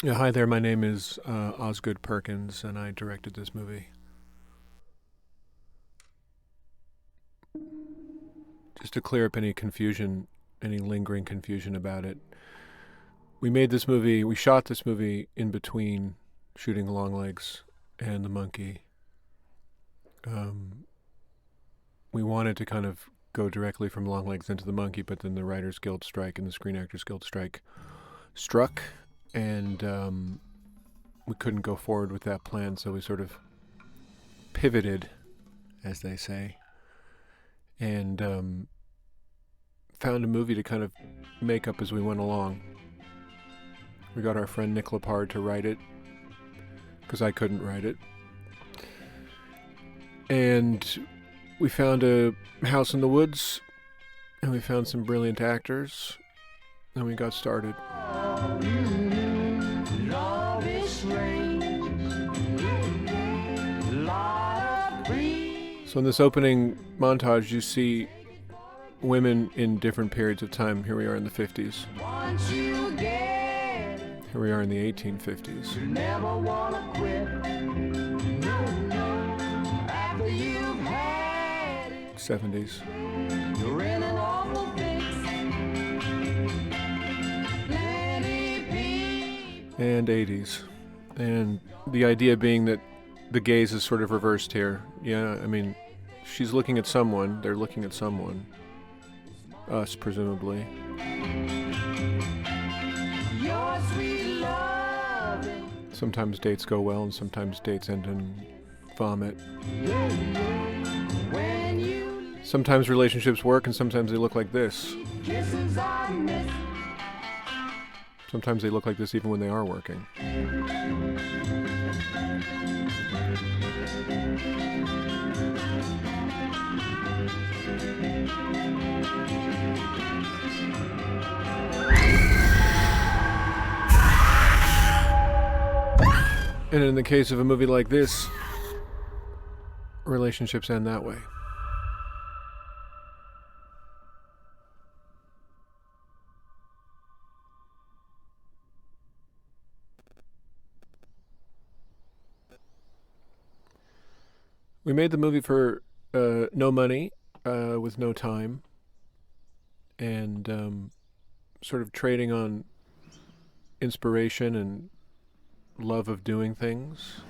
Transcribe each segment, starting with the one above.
Yeah, hi there. My name is Osgood Perkins, and I directed this movie. Just to clear up any confusion, any lingering confusion about it, we shot this movie in between shooting Longlegs and The Monkey. We wanted to kind of go directly from Longlegs into The Monkey, but then the Writers Guild strike and the Screen Actors Guild strike struck, and we couldn't go forward with that plan, so we sort of pivoted, as they say, and found a movie to kind of make up as we went along. We got our friend Nick Lepard to write it, because I couldn't write it. And we found a house in the woods, and we found some brilliant actors, and we got started. So in this opening montage, you see women in different periods of time. Here we are in the 50s. Here we are in the 1850s. 70s. And 80s. And the idea being that the gaze is sort of reversed here. Yeah, I mean, she's looking at someone, they're looking at someone. Us, presumably. Sometimes dates go well, and sometimes dates end in vomit. Sometimes relationships work, and sometimes they look like this. Sometimes they look like this even when they are working. And in the case of a movie like this, relationships end that way. We made the movie for no money, with no time, and sort of trading on inspiration and love of doing things.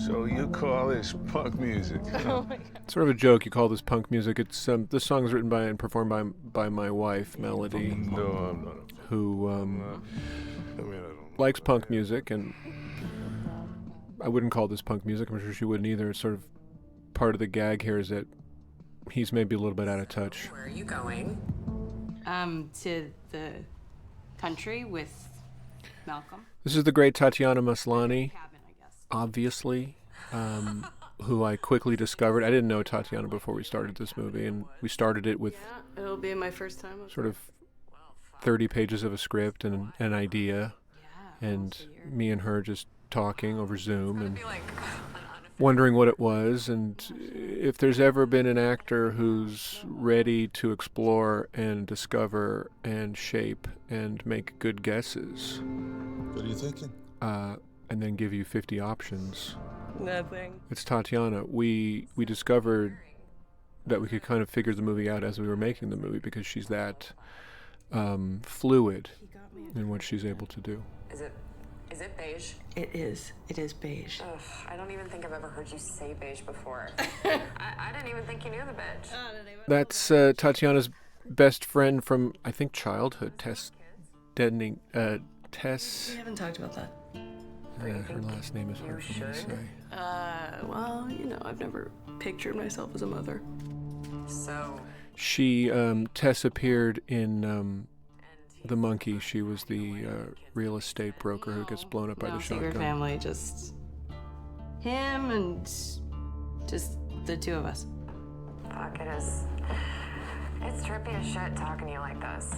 So you call this punk music? Oh my God. Sort of a joke. You call this punk music. It's this song is written by and performed by my wife, Melody, No, I'm not. who I mean, I don't. likes punk music, and I wouldn't call this punk music. I'm sure she wouldn't either. It's sort of part of the gag here is that he's maybe a little bit out of touch. Where are you going? To the country with Malcolm. This is the great Tatiana Maslany, Cabin, I guess. obviously, who I quickly discovered. I didn't know Tatiana before we started this movie, and we started it with Yeah, it'll be my first time. sort of 30 pages of a script and an idea, Yeah, and almost a year. me and her just talking over Zoom and Be like wondering what it was, and if there's ever been an actor who's ready to explore and discover and shape and make good guesses, What are you thinking? and then give you 50 options. nothing. It's Tatiana. We discovered that we could kind of figure the movie out as we were making the movie because she's that fluid He got me in what she's able to do. Is it beige? It is. It is beige. Ugh, I don't even think I've ever heard you say beige before. I didn't even think you knew the bitch. That's Tatiana's best friend from, I think, childhood, Tess Denning. Tess. We haven't talked about that. Her last name is hard for me to should? say. Well, I've never pictured myself as a mother. So, She, Tess appeared in The Monkey. She was the real estate broker who gets blown up by the Secret shotgun. family, just him and just the two of us. fuck, it is. It's trippy as shit talking to you like this.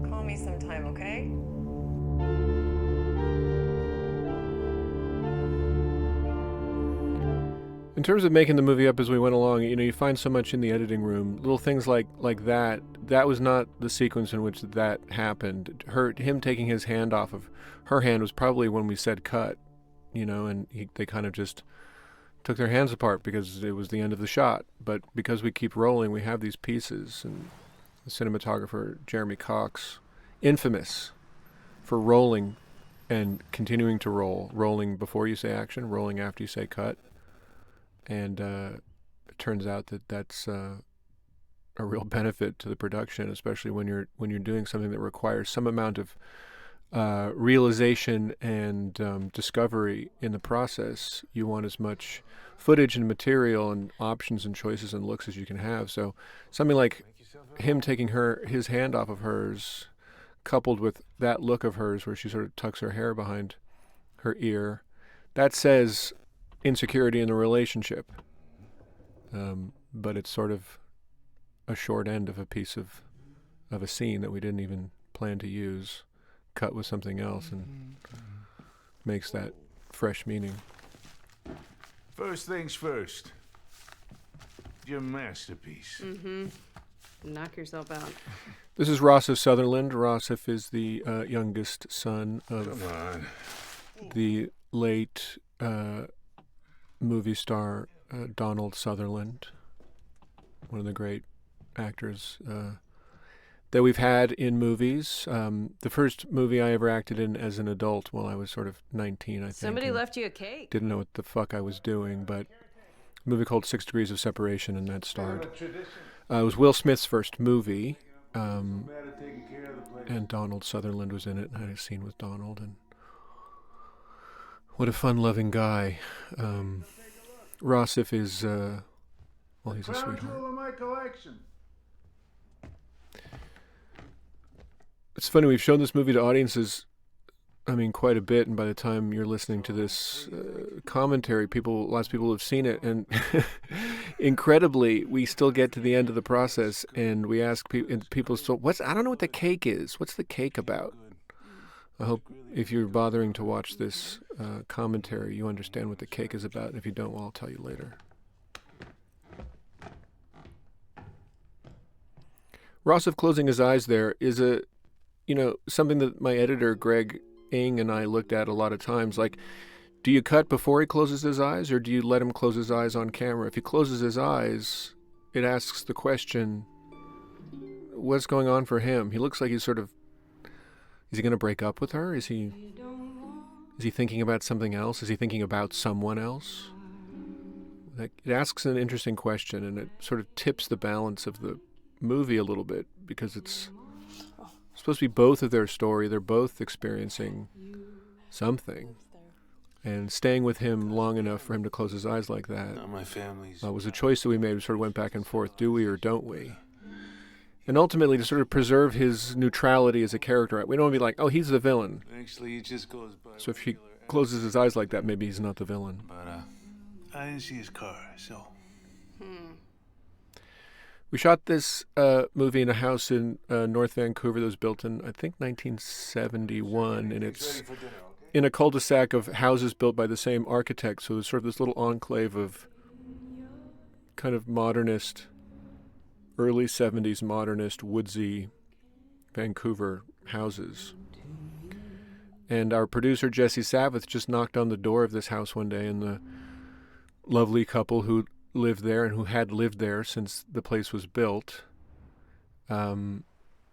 Call me sometime, okay? In terms of making the movie up as we went along, you find so much in the editing room, little things like that. That was not the sequence in which that happened. Him taking his hand off of her hand was probably when we said cut, and they kind of just took their hands apart because it was the end of the shot. But because we keep rolling, we have these pieces, and the cinematographer Jeremy Cox, infamous for rolling and continuing to roll, rolling before you say action, rolling after you say cut. And it turns out that that's a real benefit to the production, especially when you're doing something that requires some amount of realization and discovery in the process. You want as much footage and material and options and choices and looks as you can have. So something like him taking his hand off of hers, coupled with that look of hers where she sort of tucks her hair behind her ear, that says insecurity in the relationship, but it's sort of a short end of a piece of a scene that we didn't even plan to use, cut with something else, and makes that fresh meaning. First things first. Your masterpiece. Knock yourself out. This is Rossif Sutherland. Rossif is the youngest son of the late movie star Donald Sutherland, one of the great actors that we've had in movies. The first movie I ever acted in as an adult, I was sort of 19, I think. Somebody left you a cake. Didn't know what the fuck I was doing, but a movie called 6 Degrees of Separation, and that starred. It was Will Smith's first movie, and Donald Sutherland was in it, and I had a scene with Donald, and what a fun-loving guy. Rossif is, he's a sweetheart. My collection. It's funny, we've shown this movie to audiences, quite a bit, and by the time you're listening to this commentary, lots of people have seen it, and incredibly, we still get to the end of the process, and we ask people still, I don't know what the cake is. What's the cake about? I hope if you're bothering to watch this commentary, you understand what the cake is about, and if you don't, I'll tell you later. Rossif closing his eyes there is something that my editor, Greg Ing, and I looked at a lot of times. Like, do you cut before he closes his eyes, or do you let him close his eyes on camera? If he closes his eyes, it asks the question, what's going on for him? He looks like he's sort of, is he going to break up with her? Is he thinking about something else? Is he thinking about someone else? It asks an interesting question, and it sort of tips the balance of the movie a little bit, because it's supposed to be both of their story. They're both experiencing something, and staying with him long enough for him to close his eyes like that was a choice that we made. We sort of went back and forth, do we or don't we? And ultimately to sort of preserve his neutrality as a character. We don't want to be like, oh, he's the villain. Actually, it just goes by. So if he closes his eyes like that, maybe he's not the villain. But I didn't see his car, so. We shot this movie in a house in North Vancouver that was built in, I think, 1971, and it's in a cul-de-sac of houses built by the same architect, so there's sort of this little enclave of kind of modernist, early 70s modernist, woodsy Vancouver houses. And our producer, Jesse Savith, just knocked on the door of this house one day, and the lovely couple who lived there and who had lived there since the place was built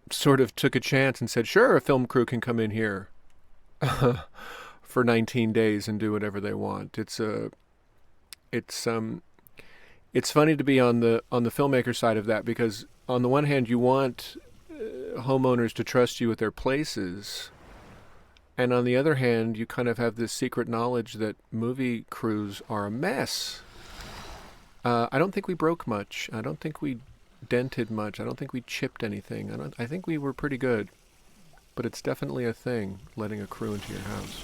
sort of took a chance and said, sure, a film crew can come in here for 19 days and do whatever they want. It's funny to be on the filmmaker side of that, because on the one hand you want homeowners to trust you with their places, and on the other hand you kind of have this secret knowledge that movie crews are a mess. I don't think we broke much. I don't think we dented much. I don't think we chipped anything. I think we were pretty good. But it's definitely a thing, letting a crew into your house.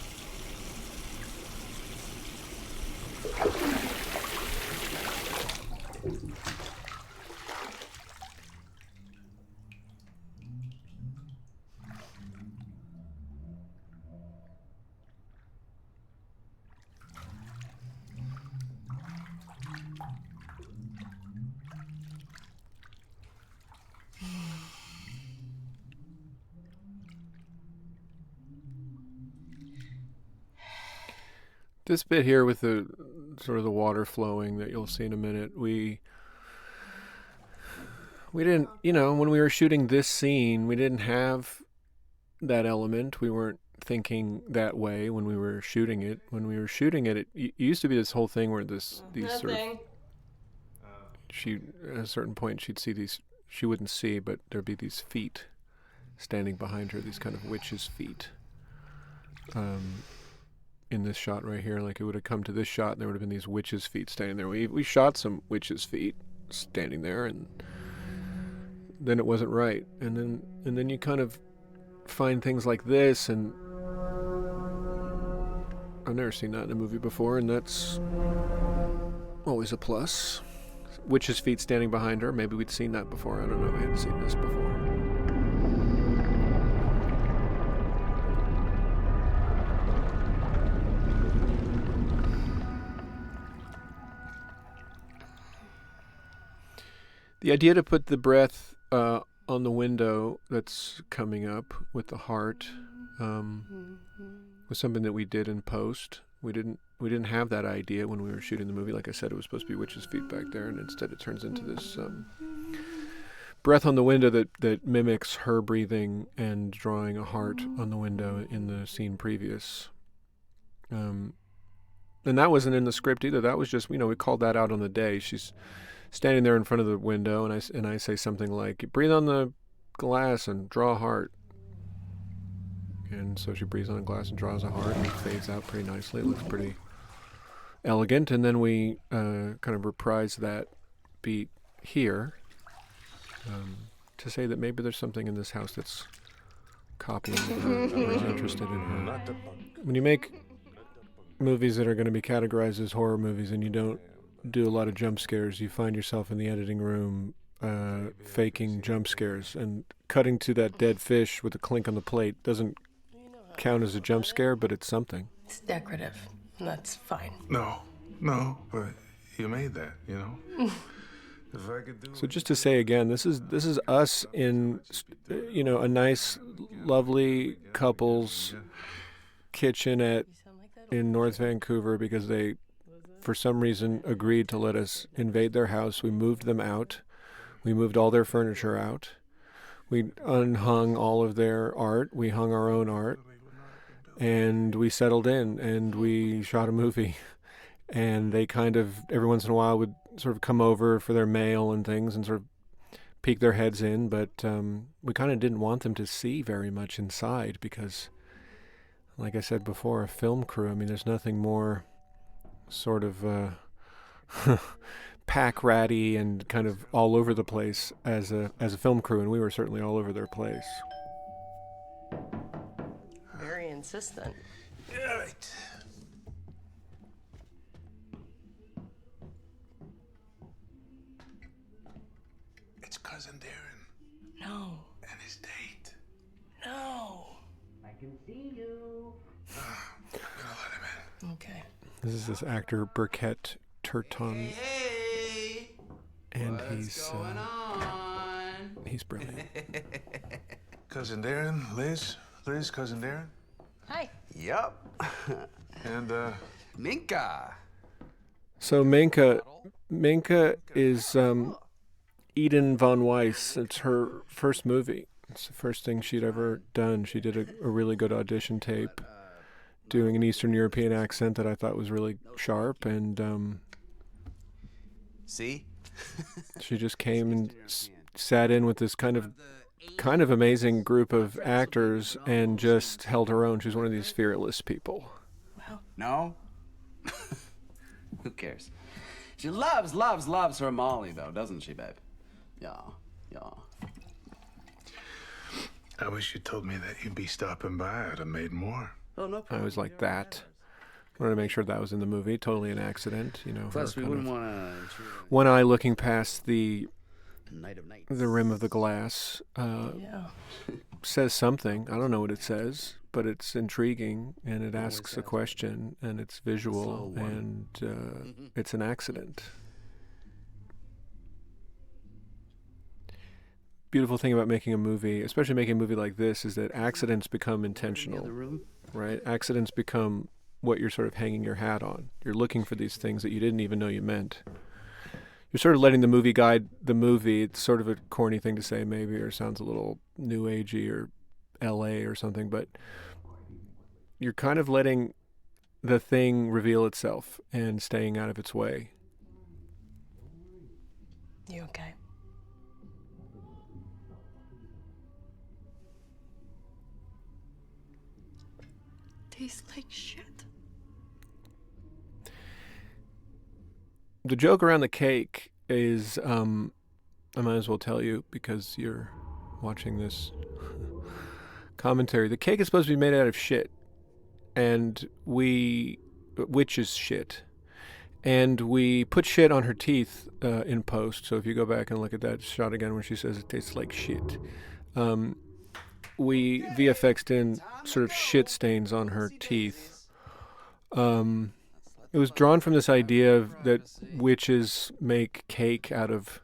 This bit here with the sort of the water flowing that you'll see in a minute, we didn't, when we were shooting this scene, we didn't have that element. We weren't thinking that way when we were shooting it. When we were shooting it, it used to be this whole thing where these sort of, she, at a certain point, she'd see these, she wouldn't see, but there'd be these feet standing behind her, these kind of witches' feet. In this shot right here, like it would have come to this shot and there would have been these witches' feet standing there. We shot some witches' feet standing there, and then it wasn't right. And then you kind of find things like this, and I've never seen that in a movie before, and that's always a plus. Witches' feet standing behind her. Maybe we'd seen that before. I don't know. We hadn't seen this before. The idea to put the breath on the window that's coming up with the heart was something that we did in post. We didn't have that idea when we were shooting the movie. Like I said, it was supposed to be witches' feet back there, and instead it turns into this breath on the window that mimics her breathing and drawing a heart on the window in the scene previous. And that wasn't in the script either. That was just, we called that out on the day. She's standing there in front of the window, and I say something like, breathe on the glass and draw a heart. And so she breathes on the glass and draws a heart, and it fades out pretty nicely. It looks pretty elegant. And then we kind of reprise that beat here to say that maybe there's something in this house that's copying her or is interested in her. When you make movies that are going to be categorized as horror movies and you don't do a lot of jump scares, you find yourself in the editing room faking jump scares, and cutting to that dead fish with a clink on the plate doesn't count as a jump scare, but it's something. It's decorative, and that's fine. No, but you made that, If I could do So just to say again, this is us in a nice, lovely couple's kitchen in North Vancouver, because they, for some reason, agreed to let us invade their house. We moved them out. We moved all their furniture out. We unhung all of their art. We hung our own art. And we settled in, and we shot a movie. And they kind of, every once in a while, would sort of come over for their mail and things and sort of peek their heads in. But we kind of didn't want them to see very much inside because, like I said before, a film crew, I mean, there's nothing more sort of pack ratty and kind of all over the place as a film crew, and we were certainly all over their place. Very insistent. All right. It's Cousin Darren No. and his date. No. I can see you. I'm gonna let him in. Okay. This is this actor Burkett Turton, Hey, and what's going on? he's brilliant. Cousin Darren, Liz, Cousin Darren, Hi. Yup. and Minka. So Minka is Eden von Weiss. It's her first movie. It's the first thing she'd ever done. She did a really good audition tape doing an Eastern European accent that I thought was really sharp, and See? she just came and sat in with this kind of amazing group of actors and just held her own. She's one of these fearless people. No? Who cares? She loves her Molly, though, doesn't she, babe? Yeah. I wish you told me that you'd be stopping by. I'd have made more. Oh, no I problem. was like that. Wanted to make sure that was in the movie. Totally an accident, Plus, her we kind wouldn't of want to... one eye looking past the Night of nights. rim of the glass Yeah. says something. I don't know what it says, but it's intriguing, and it asks a question, and it's visual, and it's an accident. Beautiful thing about making a movie, especially making a movie like this, is that accidents become intentional, right? Accidents become what you're sort of hanging your hat on. You're looking for these things that you didn't even know you meant. You're sort of letting the movie guide the movie. It's sort of a corny thing to say maybe, or sounds a little new agey or LA or something, but you're kind of letting the thing reveal itself and staying out of its way. You okay? Tastes like shit. The joke around the cake is, I might as well tell you because you're watching this commentary. The cake is supposed to be made out of shit, and which is shit. And we put shit on her teeth in post. So if you go back and look at that shot again when she says it tastes like shit, we VFX'd in sort of shit stains on her teeth. It was drawn from this idea that witches make cake out of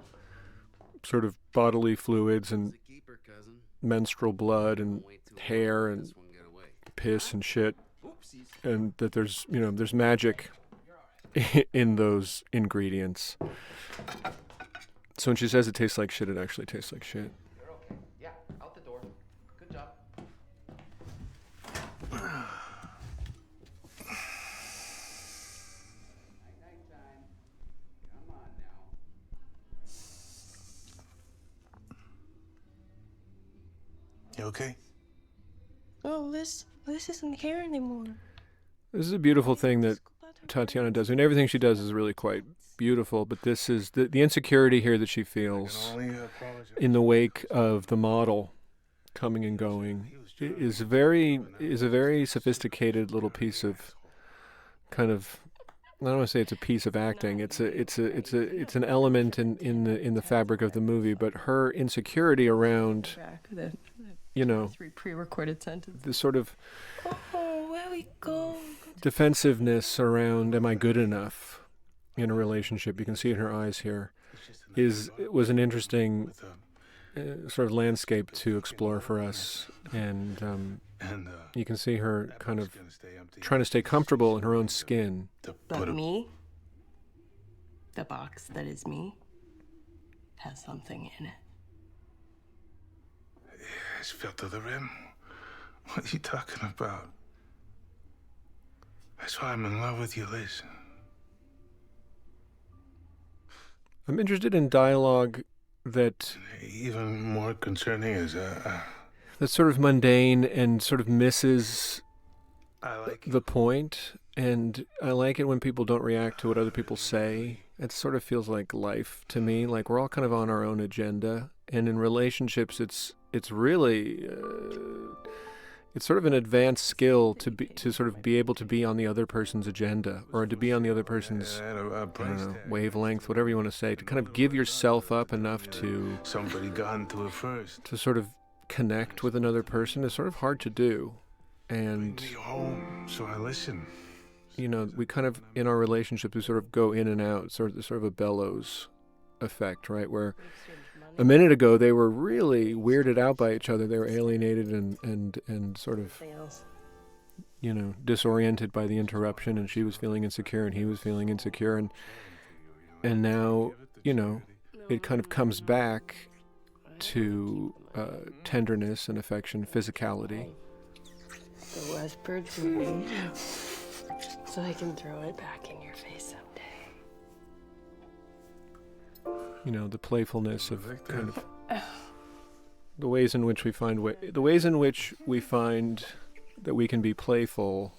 sort of bodily fluids and menstrual blood and hair and piss and shit, and that there's magic in those ingredients. So when she says it tastes like shit, it actually tastes like shit. You're okay. Yeah, out the door. Good job. Night time. Come on now. You okay? Oh, Liz isn't here anymore. This is a beautiful thing that Tatiana does. I mean, everything she does is really quite beautiful, but this is the insecurity here that she feels in the wake of the model coming and going is a very sophisticated little piece of kind of, I don't want to say it's a piece of acting. It's an element in the fabric of the movie, but her insecurity around, Three pre-recorded sentences. the sort of Oh, where we go? defensiveness around am I good enough in a relationship, you can see in her eyes here, was an interesting sort of landscape to explore for us. And you can see her kind of trying to stay comfortable in her own skin. But me, the box that is me, has something in it. It's filled to the rim. What are you talking about? That's why I'm in love with you, Liz. I'm interested in dialogue that Even more concerning is that's sort of mundane and sort of misses I like the point. And I like it when people don't react to what other people say. It sort of feels like life to me. Like we're all kind of on our own agenda. And in relationships, it's really it's sort of an advanced skill to sort of be able to be on the other person's agenda, or to be on the other person's wavelength, whatever you want to say, to kind of give yourself up enough to somebody got into it first. to sort of connect with another person is sort of hard to do. And Bring me home, so I listen. we kind of, in our relationships, we sort of go in and out, sort of a bellows effect, right? Where a minute ago they were really weirded out by each other. They were alienated and sort of, disoriented by the interruption, and she was feeling insecure and he was feeling insecure, and now, it kind of comes back to tenderness and affection, physicality. The Westbird movie. So I can throw it back in your face someday. The playfulness of kind of the ways in which we find that we can be playful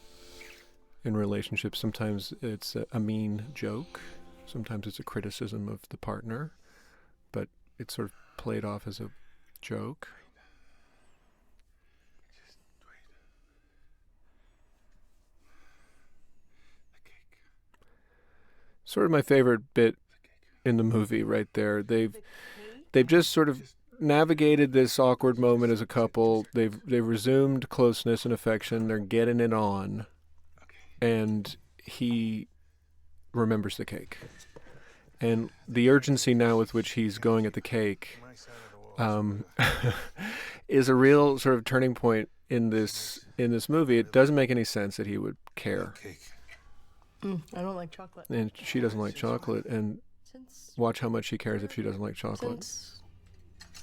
in relationships. Sometimes it's a mean joke, sometimes it's a criticism of the partner, but it's sort of played off as a joke. Sort of my favorite bit in the movie right there. They've just sort of navigated this awkward moment as a couple. They've resumed closeness and affection. They're getting it on, and he remembers the cake. And the urgency now with which he's going at the cake is a real sort of turning point in this movie. It doesn't make any sense that he would care. Cake. I don't like chocolate. And she doesn't like chocolate. And watch how much she cares if she doesn't like chocolate. Since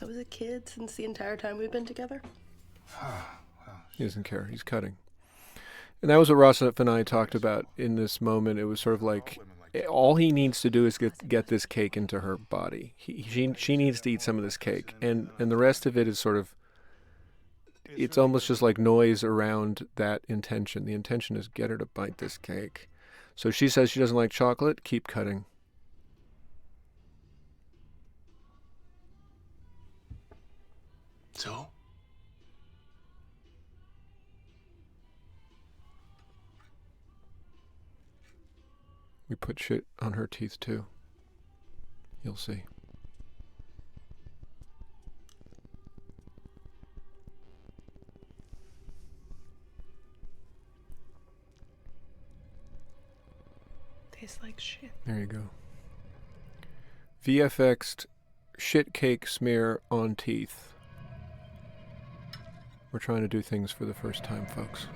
I was a kid, since the entire time we've been together. He doesn't care. He's cutting. And that was what Ross and I talked about in this moment. It was sort of like all he needs to do is get this cake into her body. She needs to eat some of this cake. And the rest of it is sort of, it's almost just like noise around that intention. The intention is get her to bite this cake. So she says she doesn't like chocolate, keep cutting. So? We put shit on her teeth too. You'll see. Tastes like shit. There you go. VFX'd shit cake smear on teeth. We're trying to do things for the first time, folks.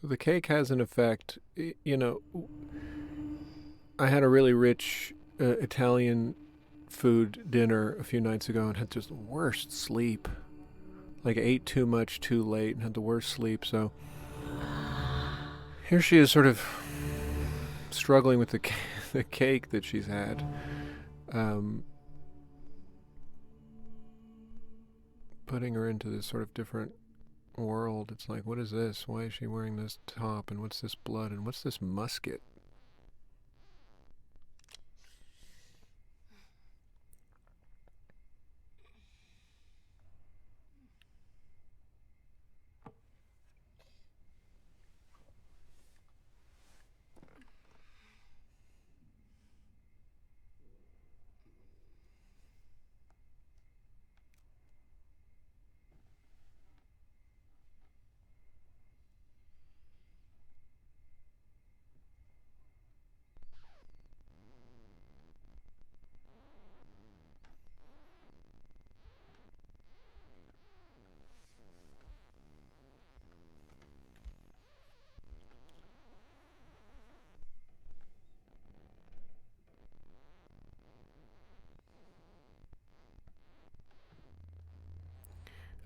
So the cake has an effect. You know, I had a really rich Italian food dinner a few nights ago and had just the worst sleep. Like ate too much too late and had the worst sleep. So here she is sort of struggling with the cake that she's had. Putting her into this sort of different world. It's like, what is this? Why is she wearing this top? And what's this blood? And what's this musket?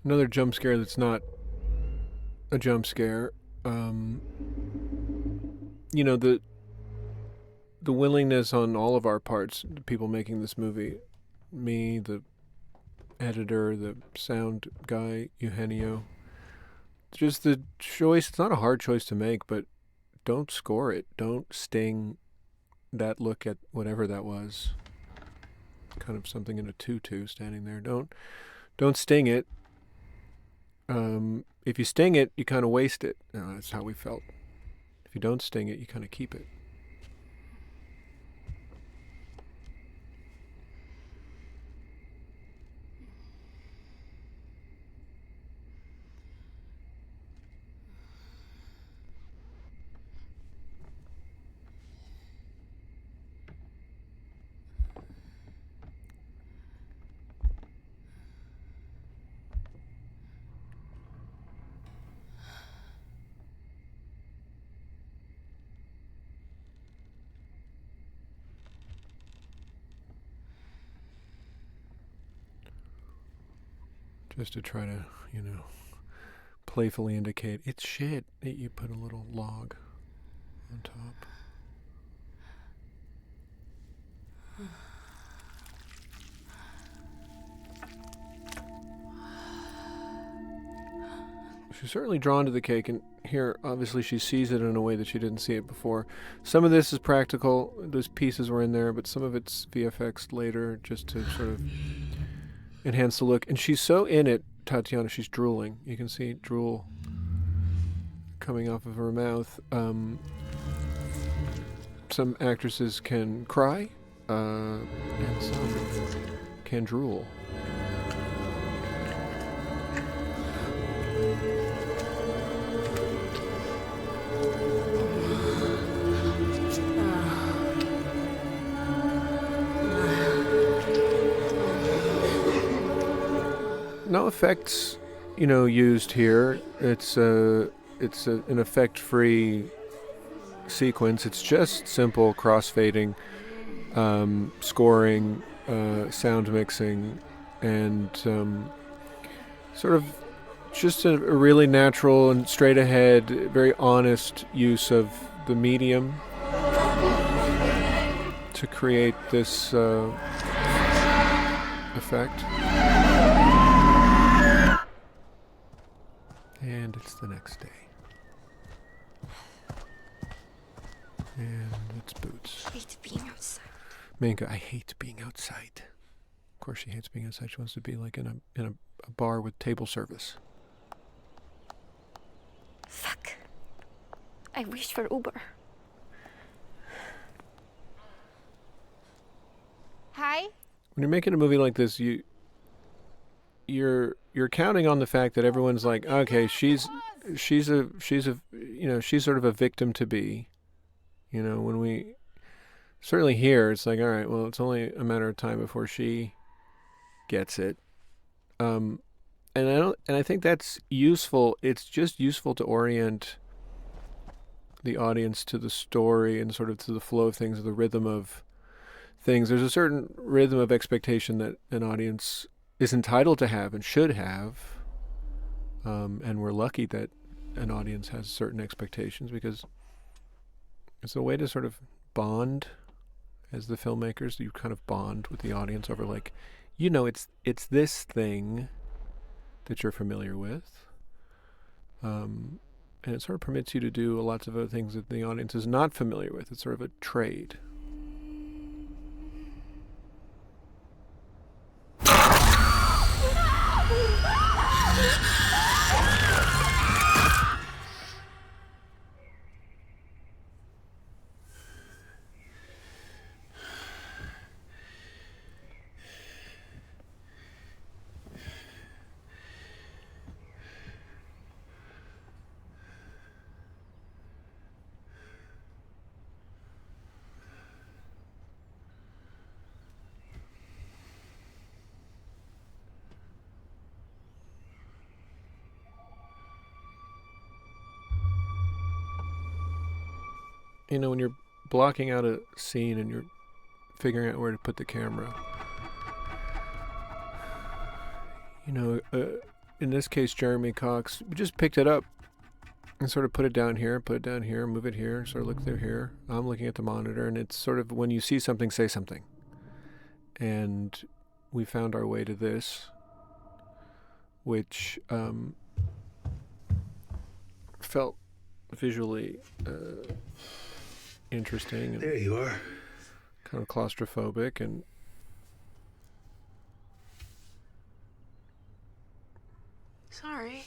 Another jump scare that's not a jump scare. You know, the willingness on all of our parts, the people making this movie, me, the editor, the sound guy, Eugenio, just the choice. It's not a hard choice to make, but don't score it. Don't sting that look at whatever that was. Kind of something in a tutu standing there. Don't sting it. If you sting it, you kind of waste it. That's how we felt. If you don't sting it, you kind of keep it. Just to try to, playfully indicate it's shit that you put a little log on top. She's certainly drawn to the cake, and here, obviously, she sees it in a way that she didn't see it before. Some of this is practical. Those pieces were in there, but some of it's VFX later just to sort of enhance the look. And she's so in it Tatiana, she's drooling. You can see drool coming off of her mouth. Some actresses can cry, and some can drool. No effects, used here. It's an effect-free sequence. It's just simple crossfading, scoring, sound mixing, and sort of just a really natural and straight-ahead, very honest use of the medium to create this effect. And it's the next day. And it's Boots. I hate being outside. Minka, I hate being outside. Of course she hates being outside. She wants to be like in a bar with table service. Fuck. I wish for Uber. Hi? When you're making a movie like this, you're counting on the fact that everyone's like, okay, she's sort of a victim to be. When we certainly here, it's like, all right, well, it's only a matter of time before she gets it. And I think that's useful. It's just useful to orient the audience to the story and sort of to the flow of things, the rhythm of things. There's a certain rhythm of expectation that an audience is entitled to have and should have. And we're lucky that an audience has certain expectations because it's a way to sort of bond as the filmmakers. You kind of bond with the audience over like, it's this thing that you're familiar with. And it sort of permits you to do lots of other things that the audience is not familiar with. It's sort of a trade. When you're blocking out a scene and you're figuring out where to put the camera, in this case, Jeremy Cox just picked it up and sort of put it down here, move it here, sort of look through here. I'm looking at the monitor, and it's sort of when you see something, say something. And we found our way to this, which felt visually interesting. And there you are. Kind of claustrophobic and Sorry.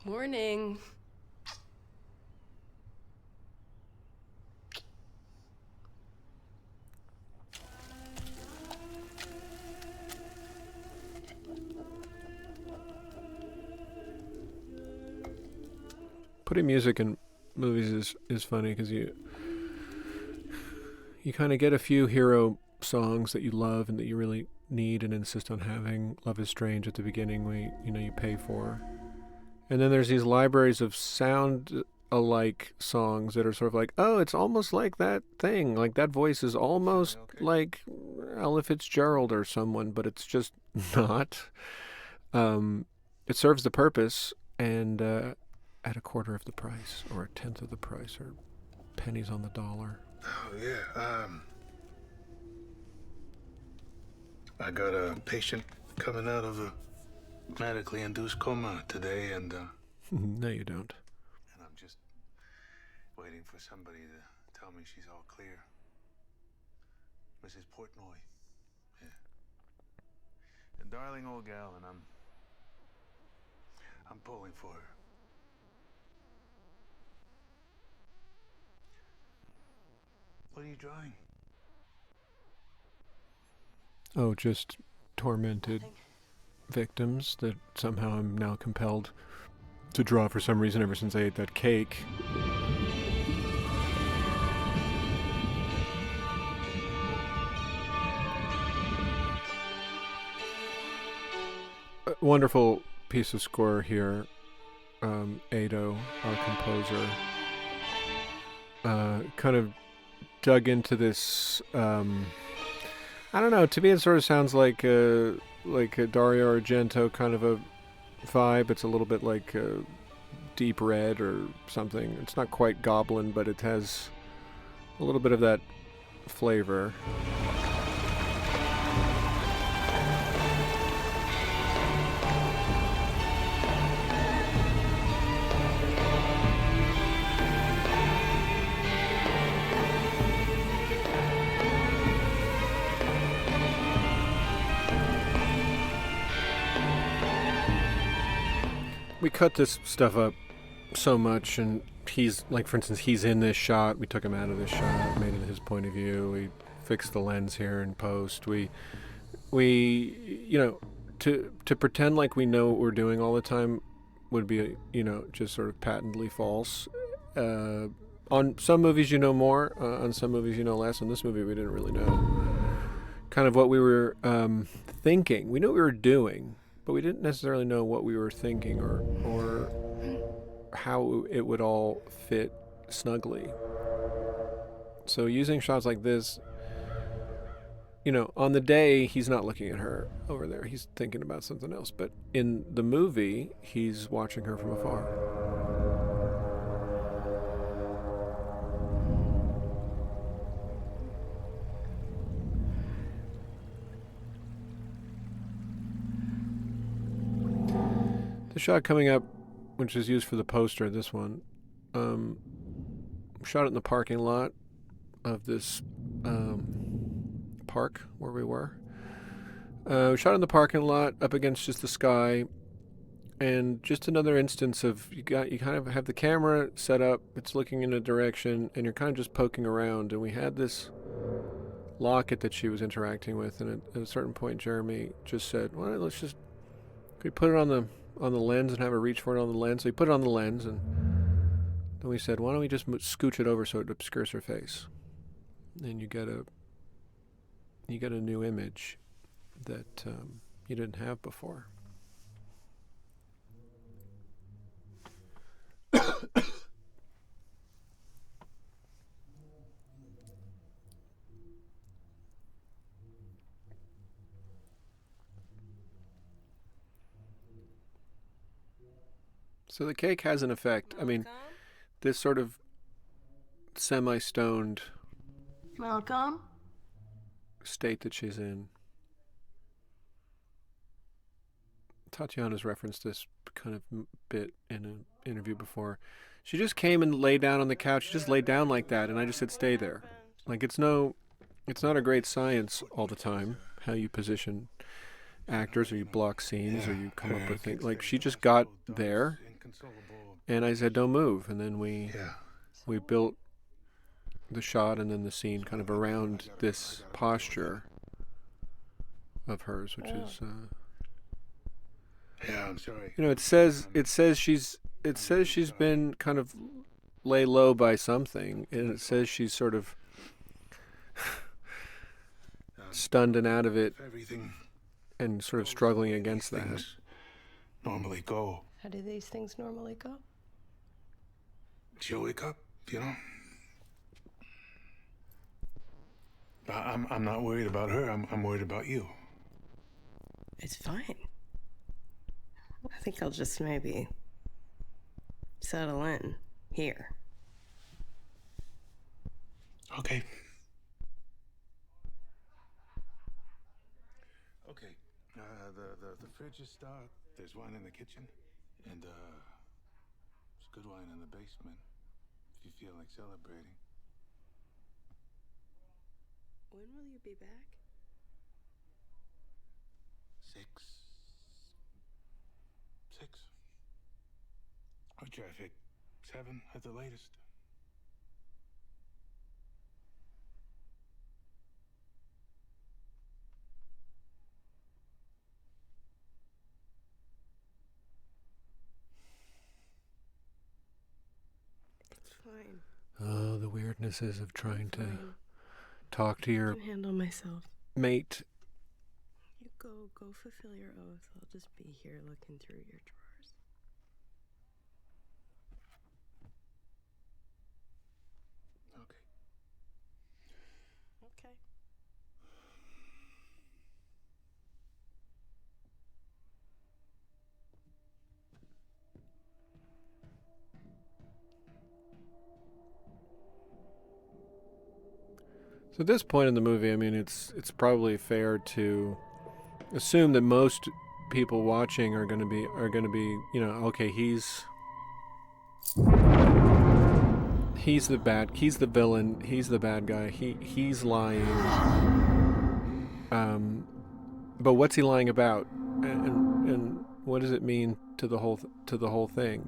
Morning. putting music in movies is funny because you kind of get a few hero songs that you love and that you really need and insist on having. Love is Strange at the beginning, you pay for. And then there's these libraries of sound alike songs that are sort of like, oh, it's almost like that thing. Like that voice is almost like Ella Fitzgerald or someone, but it's just not. It serves the purpose, and at a quarter of the price or a tenth of the price or pennies on the dollar. Oh, yeah. I got a patient coming out of a medically induced coma today, and No, you don't. And I'm just waiting for somebody to tell me she's all clear. Mrs. Portnoy. Yeah. A darling old gal, and I'm pulling for her. What are you drawing? Oh, just tormented victims that somehow I'm now compelled to draw for some reason ever since I ate that cake. A wonderful piece of score here. Ado, our composer, kind of dug into this. I don't know. To me, it sort of sounds like a Dario Argento kind of a vibe. It's a little bit like Deep Red or something. It's not quite Goblin, but it has a little bit of that flavor. We cut this stuff up so much, and he's, like, for instance, he's in this shot. We took him out of this shot, made it his point of view. We fixed the lens here in post. We you know, to pretend like we know what we're doing all the time would be, you know, just sort of patently false. On some movies you know more, on some movies you know less. On this movie we didn't really know kind of what we were thinking. We knew what we were doing, but we didn't necessarily know what we were thinking or how it would all fit snugly. So using shots like this, you know, on the day he's not looking at her over there, he's thinking about something else, but in the movie he's watching her from afar. The shot coming up, which is used for the poster, this one, shot it in the parking lot of this park where we were. We shot in the parking lot up against just the sky, and just another instance of you kind of have the camera set up, it's looking in a direction, and you're kind of just poking around. And we had this locket that she was interacting with, and at a certain point Jeremy just said, well, let's just, could we put it on the lens and have her reach for it on the lens? So we put it on the lens, and then we said, why don't we just scooch it over so it obscures her face? And you get a new image that you didn't have before. So the cake has an effect. I mean, this sort of semi-stoned Malcolm? state that she's in. Tatiana's referenced this kind of bit in an interview before. She just came and lay down on the couch. She just laid down like that, and I just said, stay there. Like, it's not a great science all the time, how you position actors, or you block scenes, or you come up with things. Like, she just got there, and I said, don't move. And then we built the shot and then the scene kind of around this posture of hers, which is Yeah, I'm sorry. you know, it says she's been kind of lay low by something, and it says she's sort of stunned and out of it Everything and sort of struggling against that. things normally go. How do these things normally go? She'll wake up, you know. I'm not worried about her. I'm worried about you. It's fine. I think I'll just maybe settle in here. Okay. Okay. The fridge is stocked. There's wine in the kitchen, and good wine in the basement, if you feel like celebrating. When will you be back? 6. Or traffic. 7 at the latest. It's fine. Oh, the weirdnesses of trying to Fine. talk to I your can handle myself. mate. You go fulfill your oath. I'll just be here looking through your drawers. Okay. Okay. So at this point in the movie, I mean, it's probably fair to assume that most people watching are going to be, you know, okay, he's the villain, he's the bad guy, he's lying. But what's he lying about, and what does it mean to the whole thing?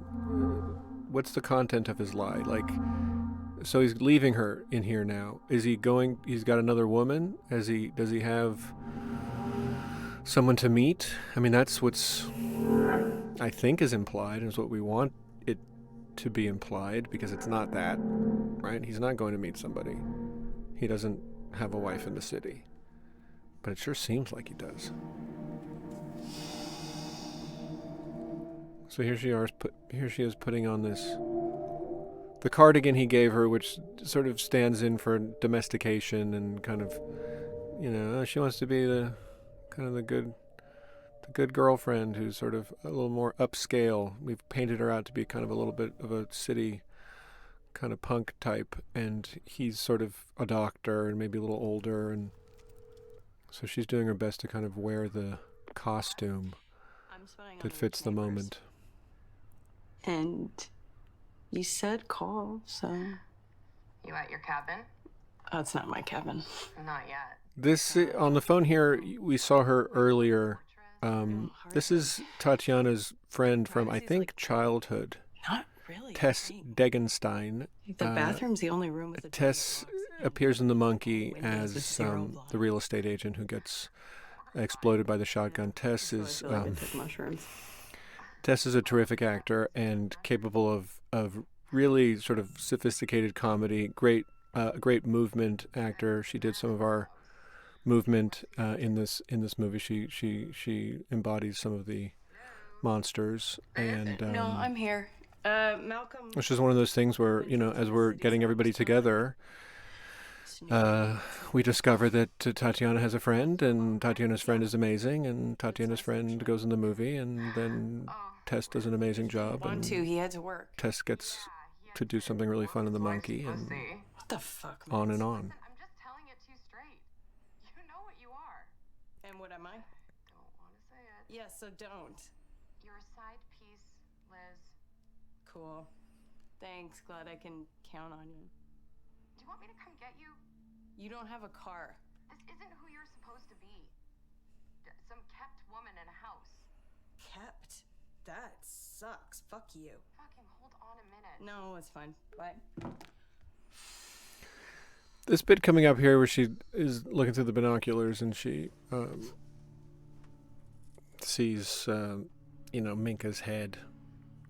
What's the content of his lie? Like, so he's leaving her in here now. Is he going? He's got another woman. Does he have someone to meet? I mean, that's what's, I think, is implied, and is what we want it to be implied, because it's not that, right? He's not going to meet somebody. He doesn't have a wife in the city, but it sure seems like he does. So here she is putting on the cardigan he gave her, which sort of stands in for domestication and kind of, you know, she wants to be the good girlfriend who's sort of a little more upscale. We've painted her out to be kind of a little bit of a city kind of punk type, and he's sort of a doctor and maybe a little older, and so she's doing her best to kind of wear the costume that fits the moment. And you said call, so... You at your cabin? Oh, it's not my cabin. Not yet. This, on the phone here, we saw her earlier. This is Tatiana's friend from, I think, childhood. Not really. Tess Degenstein. The bathroom's the only room with a... Tess appears in The Monkey as the real estate agent who gets exploded by the shotgun. Tess is a terrific actor and capable of really sort of sophisticated comedy. Great movement actor. She did some of our movement in this movie. She embodies some of the monsters, and No, I'm here. Malcolm. Which is one of those things where, you know, as we're getting everybody together, we discover that Tatiana has a friend, and Tatiana's friend is amazing, and Tatiana's friend goes in the movie, and then Tess does an amazing job, and He had to work. Tess gets to do something really fun in The Monkey, and What the fuck, man? on and on. I'm just telling it to you straight. You know what you are. And what am I? Don't want to say it. Yeah, so don't. You're a side piece, Liz. Cool. Thanks, glad I can count on you. Do you want me to come get you? You don't have a car. This isn't who you're supposed to be. Some kept woman in a house. Kept? That sucks. Fuck you. Fucking hold on a minute. No, it's fine. Bye. This bit coming up here where she is looking through the binoculars and she sees, Minka's head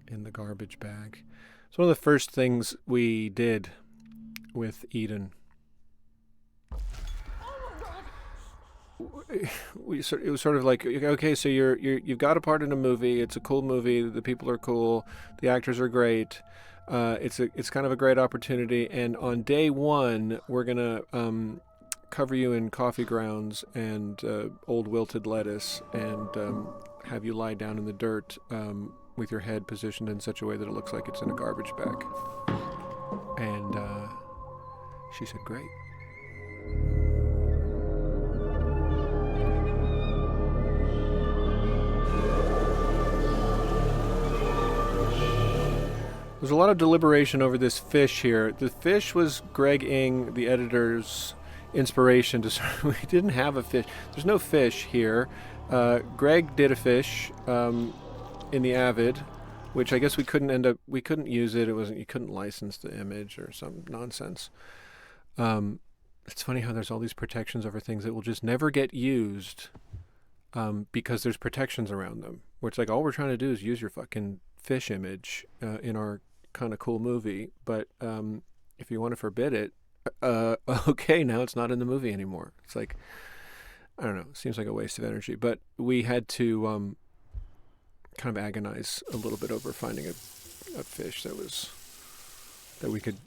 in the garbage bag. It's one of the first things we did with Eden. It was sort of like, okay, so you've got a part in a movie. It's a cool movie. The people are cool. The actors are great. It's kind of a great opportunity. And on day one, we're gonna cover you in coffee grounds and old wilted lettuce, and have you lie down in the dirt with your head positioned in such a way that it looks like it's in a garbage bag. And she said, "Great." There's a lot of deliberation over this fish here. The fish was Greg Ing, the editor's inspiration to we didn't have a fish. There's no fish here. Greg did a fish in the Avid, which I guess we couldn't use it. You couldn't license the image or some nonsense. It's funny how there's all these protections over things that will just never get used because there's protections around them. Where it's like, all we're trying to do is use your fucking fish image in our kind of cool movie, but if you want to forbid it, okay, now it's not in the movie anymore. It's like, I don't know, it seems like a waste of energy, but we had to kind of agonize a little bit over finding a fish that we could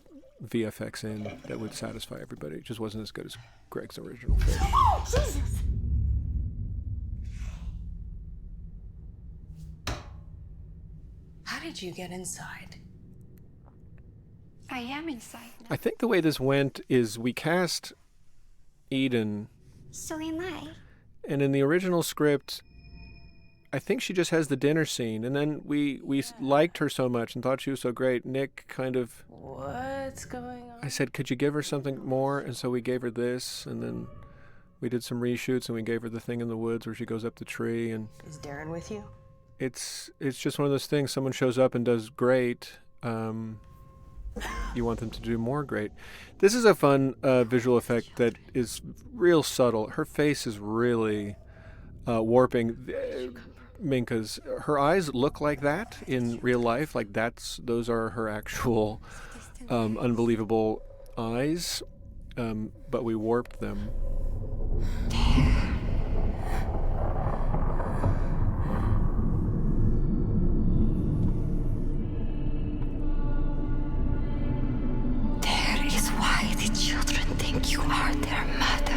VFX in that would satisfy everybody. It just wasn't as good as Greg's original fish. Oh, Jesus! How did you get inside? I am inside now. I think the way this went is we cast Eden, So am I. and in the original script, I think she just has the dinner scene, and then we liked her so much and thought she was so great. Nick kind of... What's going on? I said, could you give her something more? And so we gave her this, and then we did some reshoots, and we gave her the thing in the woods where she goes up the tree, and... Is Darren with you? It's just one of those things. Someone shows up and does great. You want them to do more great. This is a fun visual effect that is real subtle. Her face is really warping. Minka's, her eyes look like that in real life. Like those are her actual unbelievable eyes, but we warped them. Children think you are their mother.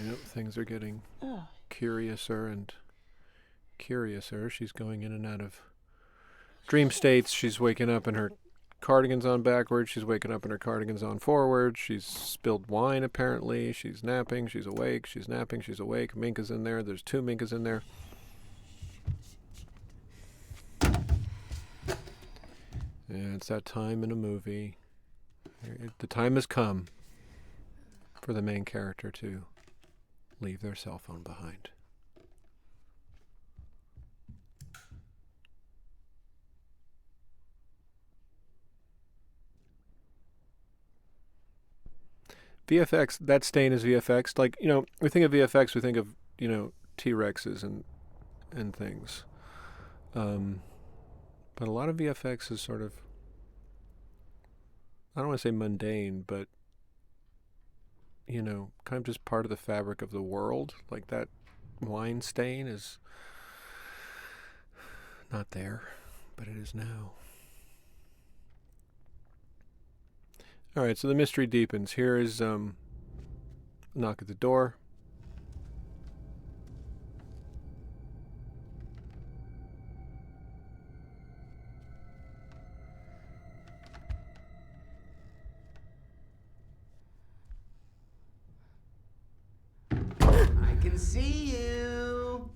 Yep, things are getting curiouser and curiouser. She's going in and out of dream states. She's waking up and her cardigan's on backwards. She's waking up and her cardigan's on forward. She's spilled wine, apparently. She's napping. She's awake. She's napping. She's awake. Minka's in there. There's 2 Minkas in there. Yeah, it's that time in a movie. The time has come for the main character to leave their cell phone behind. VFX, that stain is VFX. Like, we think of VFX, we think of, T-Rexes and things. But a lot of VFX is sort of, I don't want to say mundane, but, kind of just part of the fabric of the world. Like that wine stain is not there, but it is now. All right, so the mystery deepens. Here is knock at the door. I can see you.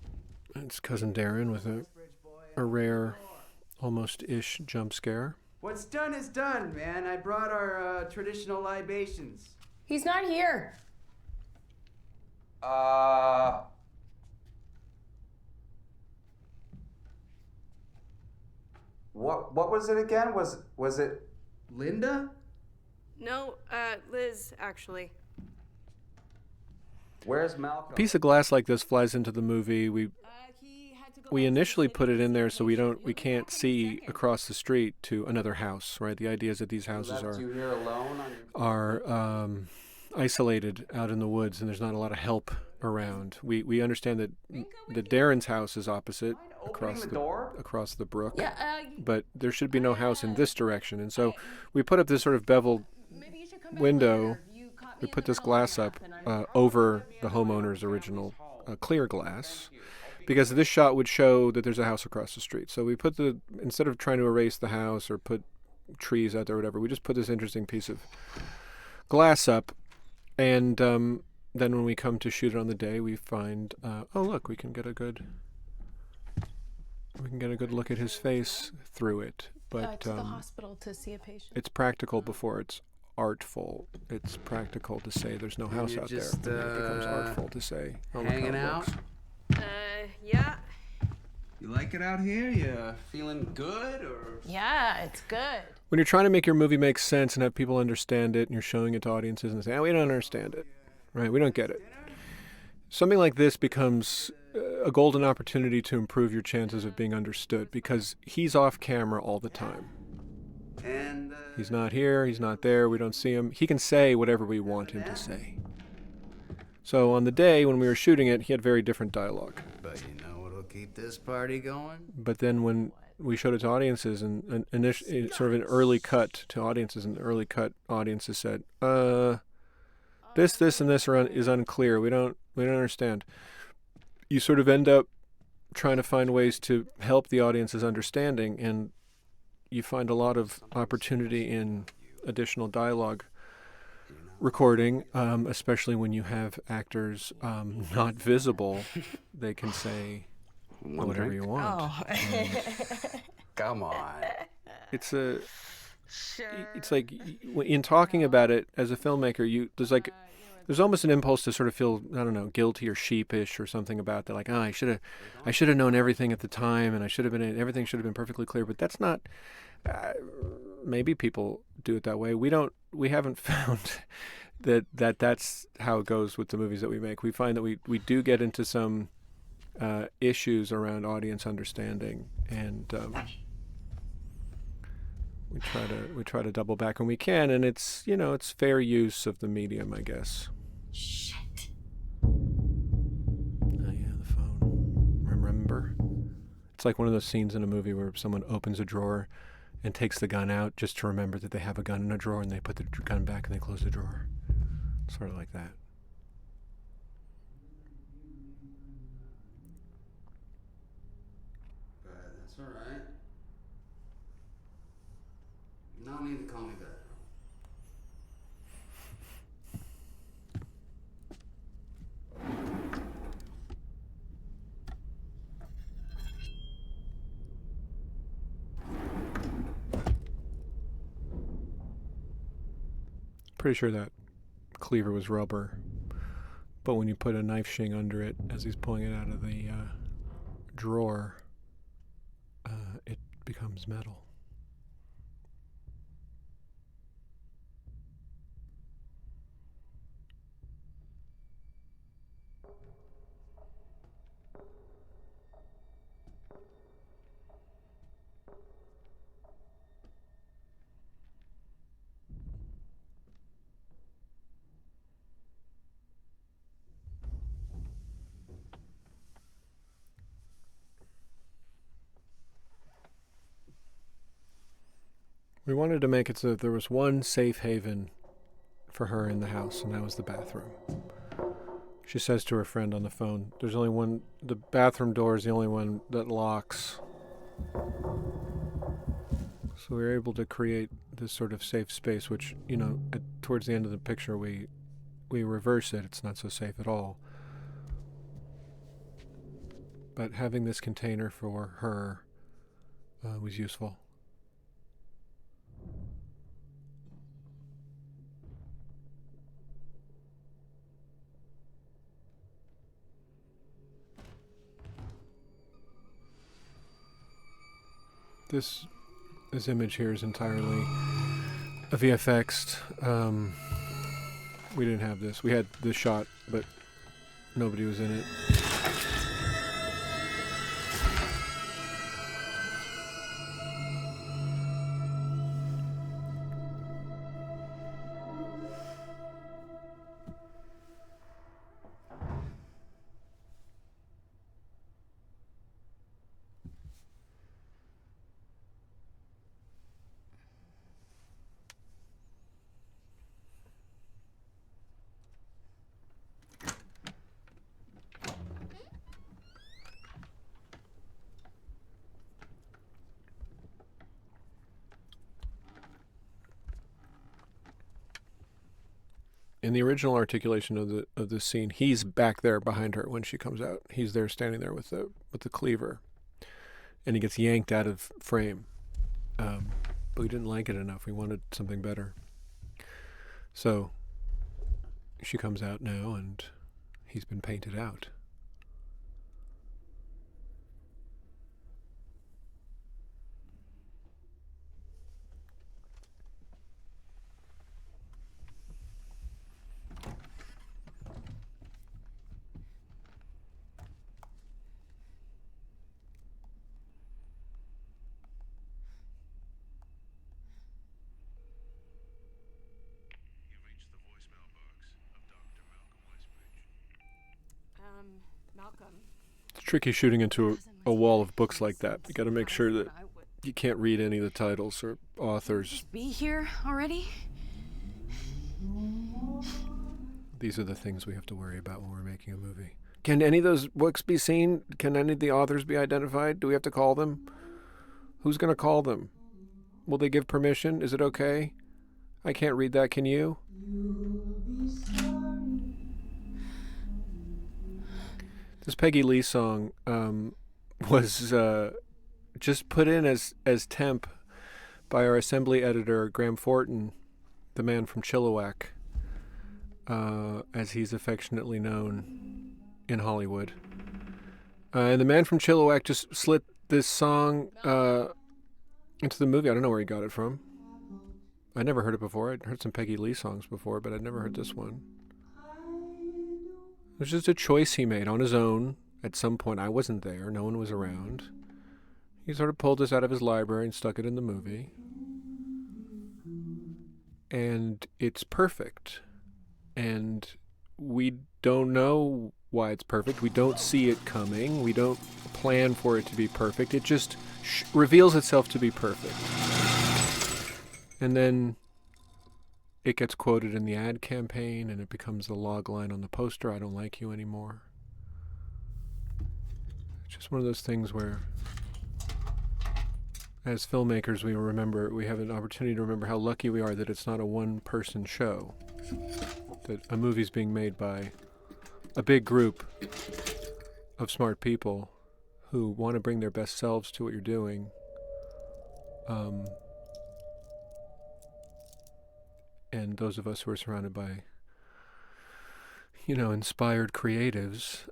It's Cousin Darren with a rare, almost-ish jump scare. What's done is done, man. I brought our traditional libations. He's not here. What was it again? Was it Linda? No, Liz, actually. Where's Malcolm? A piece of glass like this flies into the movie. We initially put it in there so we can't see across the street to another house, right? The idea is that these houses you here alone are isolated out in the woods, and there's not a lot of help around. We understand that Darren's house is opposite across the brook, but there should be no house in this direction, and so we put up this sort of beveled window. We put this glass up over the homeowner's original clear glass, because this shot would show that there's a house across the street. So we put instead of trying to erase the house or put trees out there or whatever, we just put this interesting piece of glass up, and then when we come to shoot it on the day, we find, oh look, we can get a good look at his face through it. But to the hospital to see a patient. it's practical before it's artful. It's practical to say there's no house out just, there. And then it becomes artful to say, oh, look how hanging it out? looks. Yeah. You like it out here? You feeling good, or? Yeah, it's good. When you're trying to make your movie make sense and have people understand it, and you're showing it to audiences and saying, oh, we don't understand it, right? We don't get it. Something like this becomes a golden opportunity to improve your chances of being understood, because he's off camera all the time. And He's not here, he's not there, we don't see him. He can say whatever we want him to say. So on the day when we were shooting it, he had very different dialogue. But you know what'll keep this party going? But then when we showed it to audiences, and sort of an early cut to audiences, and the early cut audiences said, this, and this is unclear. We don't understand. You sort of end up trying to find ways to help the audience's understanding, and you find a lot of opportunity in additional dialogue recording, especially when you have actors not visible. They can say whatever you want. Oh. Come on. It's like in talking about it as a filmmaker, there's almost an impulse to sort of feel, I don't know, guilty or sheepish or something about that. Like, I should have known everything at the time, and everything should have been perfectly clear. But that's not. Maybe people do it that way. We haven't found that's how it goes with the movies that we make. We find that we do get into some issues around audience understanding, and we try to double back when we can, and it's fair use of the medium, I guess. Shit. Oh yeah, the phone. Remember? It's like one of those scenes in a movie where someone opens a drawer and takes the gun out just to remember that they have a gun in a drawer, and they put the gun back and they close the drawer. Sort of like that. That's all right. You don't need to call me back. Pretty sure that cleaver was rubber, but when you put a knife shing under it as he's pulling it out of the drawer, it becomes metal. We wanted to make it so that there was one safe haven for her in the house, and that was the bathroom. She says to her friend on the phone, there's only one, the bathroom door is the only one that locks. So we were able to create this sort of safe space, which, towards the end of the picture, we reverse it. It's not so safe at all. But having this container for her was useful. This image here is entirely a VFX. We didn't have this. We had this shot, but nobody was in it. in the original articulation of the scene, he's back there behind her when she comes out. He's there standing there with the cleaver, and he gets yanked out of frame. But we didn't like it enough. We wanted something better. So she comes out now, and he's been painted out. Malcolm. It's tricky shooting into a wall of books like that. You got to make sure that you can't read any of the titles or authors. Be here already? These are the things we have to worry about when we're making a movie. Can any of those books be seen? Can any of the authors be identified? Do we have to call them? Who's going to call them? Will they give permission? Is it okay? I can't read that. Can you? This Peggy Lee song was just put in as temp by our assembly editor, Graham Fortin, the man from Chilliwack, as he's affectionately known in Hollywood. And the man from Chilliwack just slid this song into the movie. I don't know where he got it from. I'd never heard it before. I'd heard some Peggy Lee songs before, but I'd never heard this one. It was just a choice he made on his own at some point. I wasn't there. No one was around. He sort of pulled this out of his library and stuck it in the movie. And it's perfect. And we don't know why it's perfect. We don't see it coming. We don't plan for it to be perfect. It just reveals itself to be perfect. And then it gets quoted in the ad campaign, and it becomes the log line on the poster, "I don't like you anymore." It's just one of those things where, as filmmakers, we have an opportunity to remember how lucky we are that it's not a one-person show, that a movie's being made by a big group of smart people who want to bring their best selves to what you're doing. And those of us who are surrounded by, inspired creatives,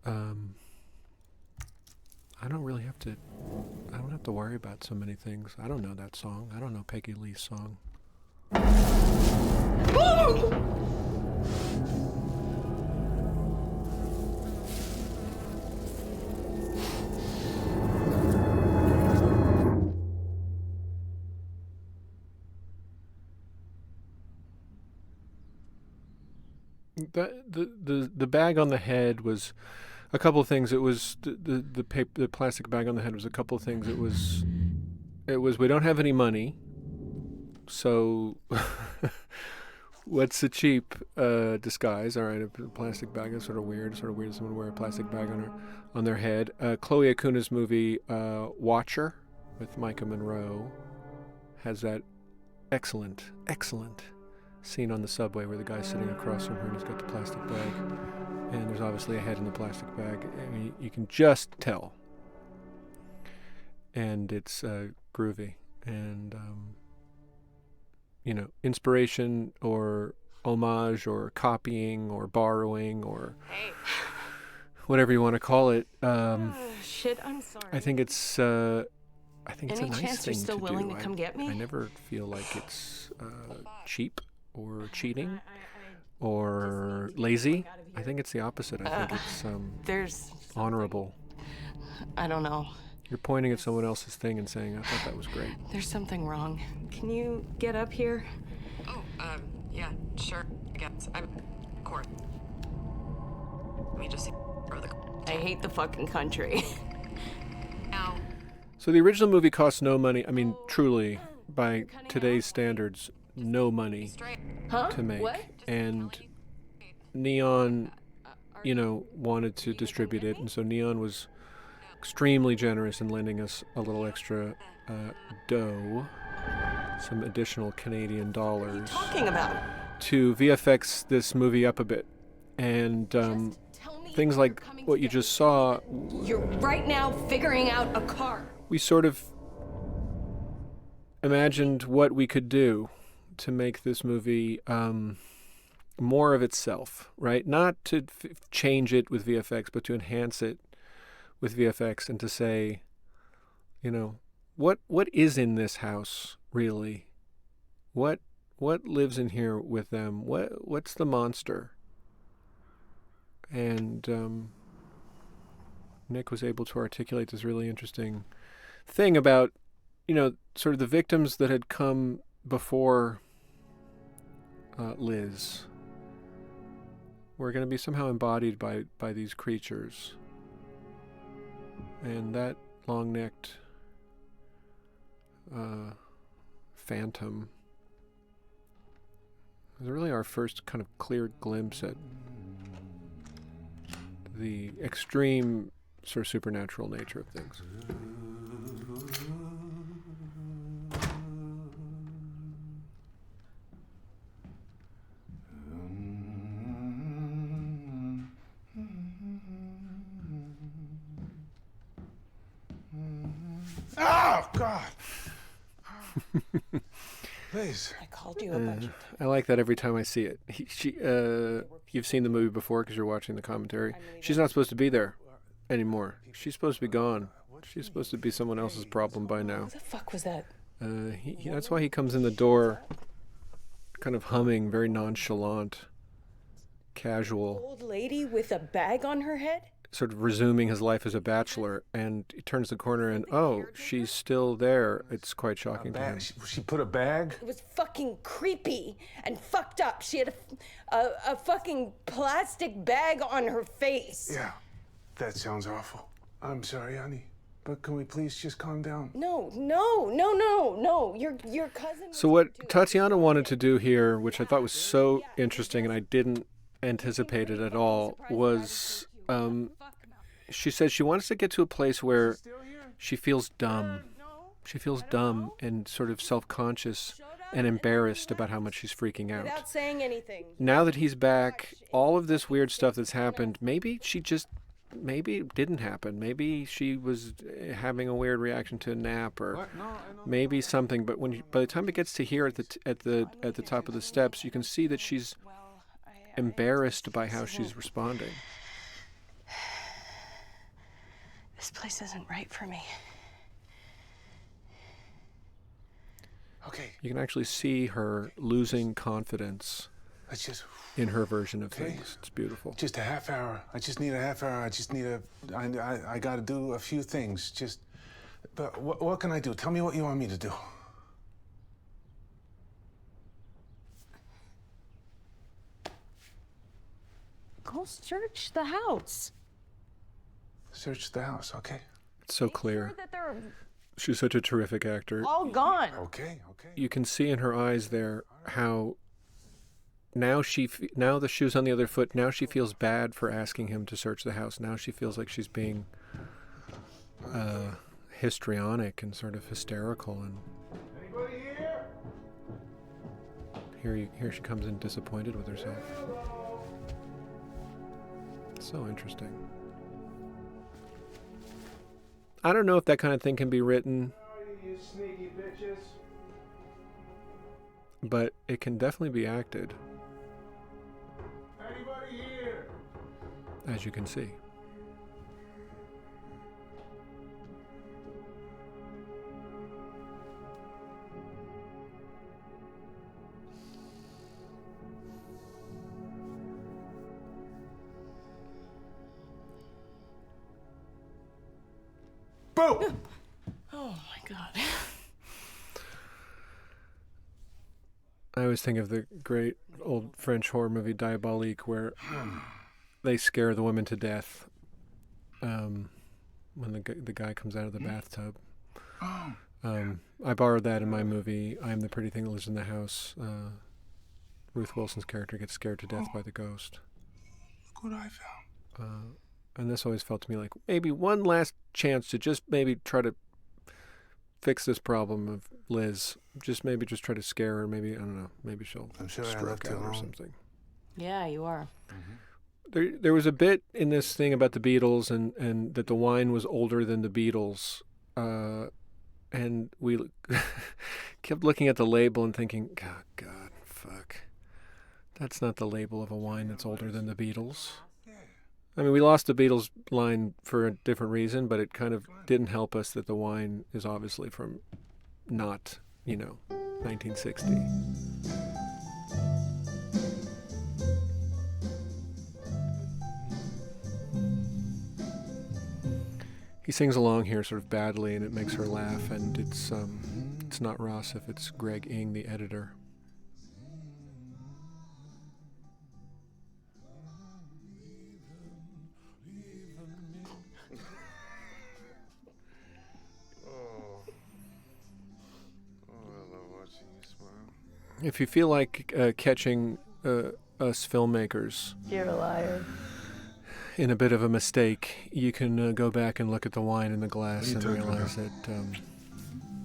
I don't have to worry about so many things. I don't know that song. I don't know Peggy Lee's song. The bag on the head was a couple of things. It was the plastic bag on the head was a couple of things. It was we don't have any money, so what's a cheap disguise? All right, a plastic bag is sort of weird. Sort of weird someone wear a plastic bag on their head. Chloe Akuna's movie Watcher with Micah Monroe has that excellent scene on the subway where the guy's sitting across from her and he's got the plastic bag, and there's obviously a head in the plastic bag. I mean, you can just tell, and it's groovy, and inspiration or homage or copying or borrowing or whatever you want to call it. Shit, I'm sorry. I think it's a Any nice chance thing you're still to willing do. to come get me? I never feel like it's cheap or cheating or lazy. I think it's the opposite. I think it's There's honorable. I don't know. You're pointing at someone else's thing and saying, "I thought that was great." There's something wrong. Can you get up here? Oh, yeah, sure. I guess. Of course. Let me just throw the. I hate the fucking country. Now. So the original movie cost no money. I mean, truly, by today's standards, no money to make. What? And Neon, wanted to distribute it, and so Neon was extremely generous in lending us a little extra dough, some additional Canadian dollars. Talking about? to VFX this movie up a bit. And things like what you just saw, You're right now figuring out a car. we sort of imagined what we could do to make this movie more of itself, right? Not to change it with VFX, but to enhance it with VFX and to say, you know, what is in this house really? What lives in here with them? What's the monster? And Nick was able to articulate this really interesting thing about, you know, sort of the victims that had come before Liz were going to be somehow embodied by these creatures. And that long-necked phantom was really our first kind of clear glimpse at the extreme sort of supernatural nature of things. Oh, God! Please. I called you a bunch of times. I like that every time I see it. You've seen the movie before because you're watching the commentary. She's not supposed to be there anymore. She's supposed to be gone. She's supposed to be someone else's problem by now. What the fuck was that? That's why he comes in the door kind of humming, very nonchalant, casual, Old lady with a bag on her head? sort of resuming his life as a bachelor, and he turns the corner and, oh, she's still there. It's quite shocking to him. She put a bag? It was fucking creepy and fucked up. She had a fucking plastic bag on her face. Yeah, that sounds awful. I'm sorry, honey, but can we please just calm down? No. Your cousin. So what Tatiana wanted to do here, which I thought was so interesting and I didn't anticipate it at all, was she said she wants to get to a place where she feels dumb. She feels dumb and sort of self-conscious and embarrassed about how much she's freaking out. Without saying anything. Now that he's back, all of this weird stuff that's happened, maybe it didn't happen. Maybe she was having a weird reaction to a nap, or maybe something. But by the time it gets to here at the top of the steps, you can see that she's embarrassed by how she's responding. This place isn't right for me. Okay, You can actually see her losing confidence let's just... in her version of things. It's beautiful. Just a half hour. I just need a half hour. I got to do a few things. But what can I do? Tell me what you want me to do. Go search the house. Search the house, okay? It's so clear. That they're She's such a terrific actor. all gone. Okay. You can see in her eyes there how now the shoe's on the other foot. Now she feels bad for asking him to search the house. Now she feels like she's being histrionic and sort of hysterical. And Anybody here? here she comes in disappointed with herself. So interesting. I don't know if that kind of thing can be written, You sneaky bitches. but it can definitely be acted, Anybody here? as you can see. Boom! Oh my God. I always think of the great old French horror movie Diabolique, where they scare the woman to death when the guy comes out of the bathtub. I borrowed that in my movie, I Am the Pretty Thing That Lives in the House. Ruth Wilson's character gets scared to death by the ghost. Look what I found. And this always felt to me like maybe one last chance to just maybe try to fix this problem of Liz. Just try to scare her. Maybe, I don't know, maybe she'll I'm sure I stroke left her out or alone. something. Yeah, you are. There was a bit in this thing about the Beatles and that the wine was older than the Beatles. And we kept looking at the label and thinking, God, fuck. That's not the label of a wine that's older than the Beatles. I mean, we lost the Beatles line for a different reason, but it kind of didn't help us that the wine is obviously from not, 1960. He sings along here sort of badly, and it makes her laugh, and it's not Ross if it's Greg Ing, the editor. If you feel like catching us filmmakers You're a liar. in a bit of a mistake, you can go back and look at the wine in the glass and realize that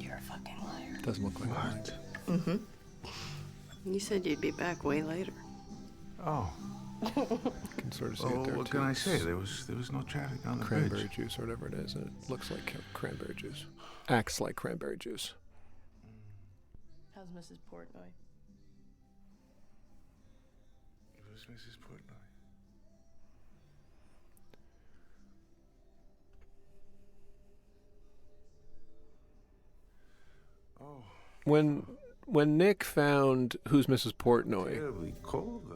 You're a fucking liar. it doesn't look like wine. Mm-hmm. You said you'd be back way later. Oh. You can sort of see it there What too. can I say? There was no traffic on the Cranberry bridge. juice or whatever it is, and it looks like cranberry juice. Acts like cranberry juice. How's Mrs. Portnoy? Who's Mrs. Portnoy? Oh, When Nick found Who's Mrs. Portnoy, terribly cold.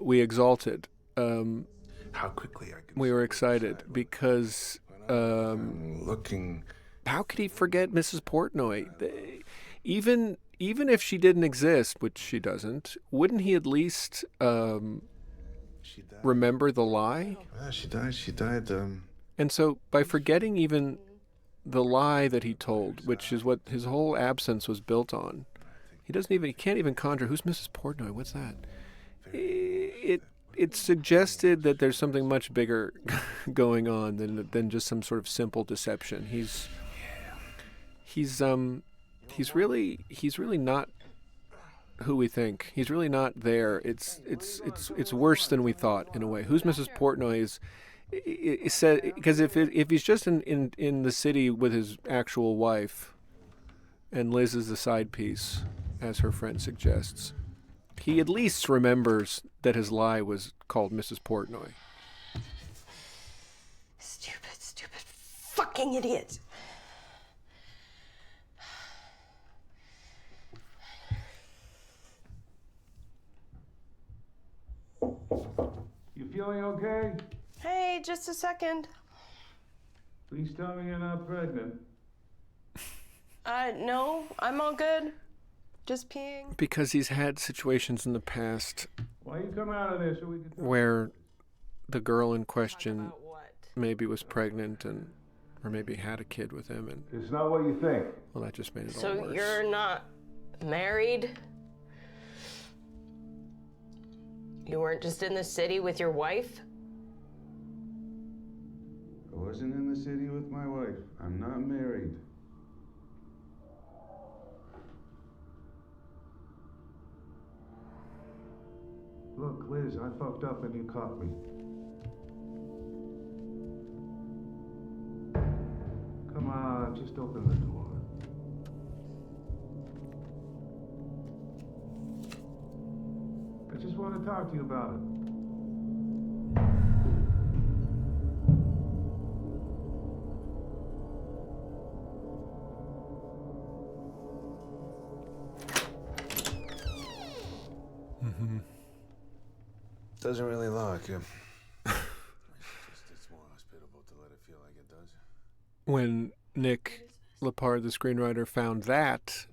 we exalted. How quickly I can. We were excited because I'm looking. how could he forget Mrs. Portnoy? Even if she didn't exist, which she doesn't, wouldn't he at least She died. remember the lie? Yeah, she died. She died. And so by forgetting even the lie that he told, which is what his whole absence was built on, he can't even conjure who's Mrs. Portnoy. What's that? It suggested that there's something much bigger going on than just some sort of simple deception. He's really not who we think. He's really not there. It's worse than we thought in a way. Who's Mrs. Portnoy is said because if he's just in the city with his actual wife, and Liz is the side piece, as her friend suggests, he at least remembers that his lie was called Mrs. Portnoy. Stupid, fucking idiot. You feeling okay? Hey, just a second. Please tell me you're not pregnant. No, I'm all good. Just peeing. Because he's had situations in the past Why you come out of there so we can talk? where the girl in question About what? maybe was pregnant or maybe had a kid with him, and It's not what you think. well, that just made it all So worse. you're not married? You weren't just in the city with your wife? I wasn't in the city with my wife. I'm not married. Look, Liz, I fucked up and you caught me. Come on, just open the door. I just want to talk to you about it. Doesn't really lock. It's more hospitable to let it feel like it does. When Nick Lepard, the screenwriter, found that,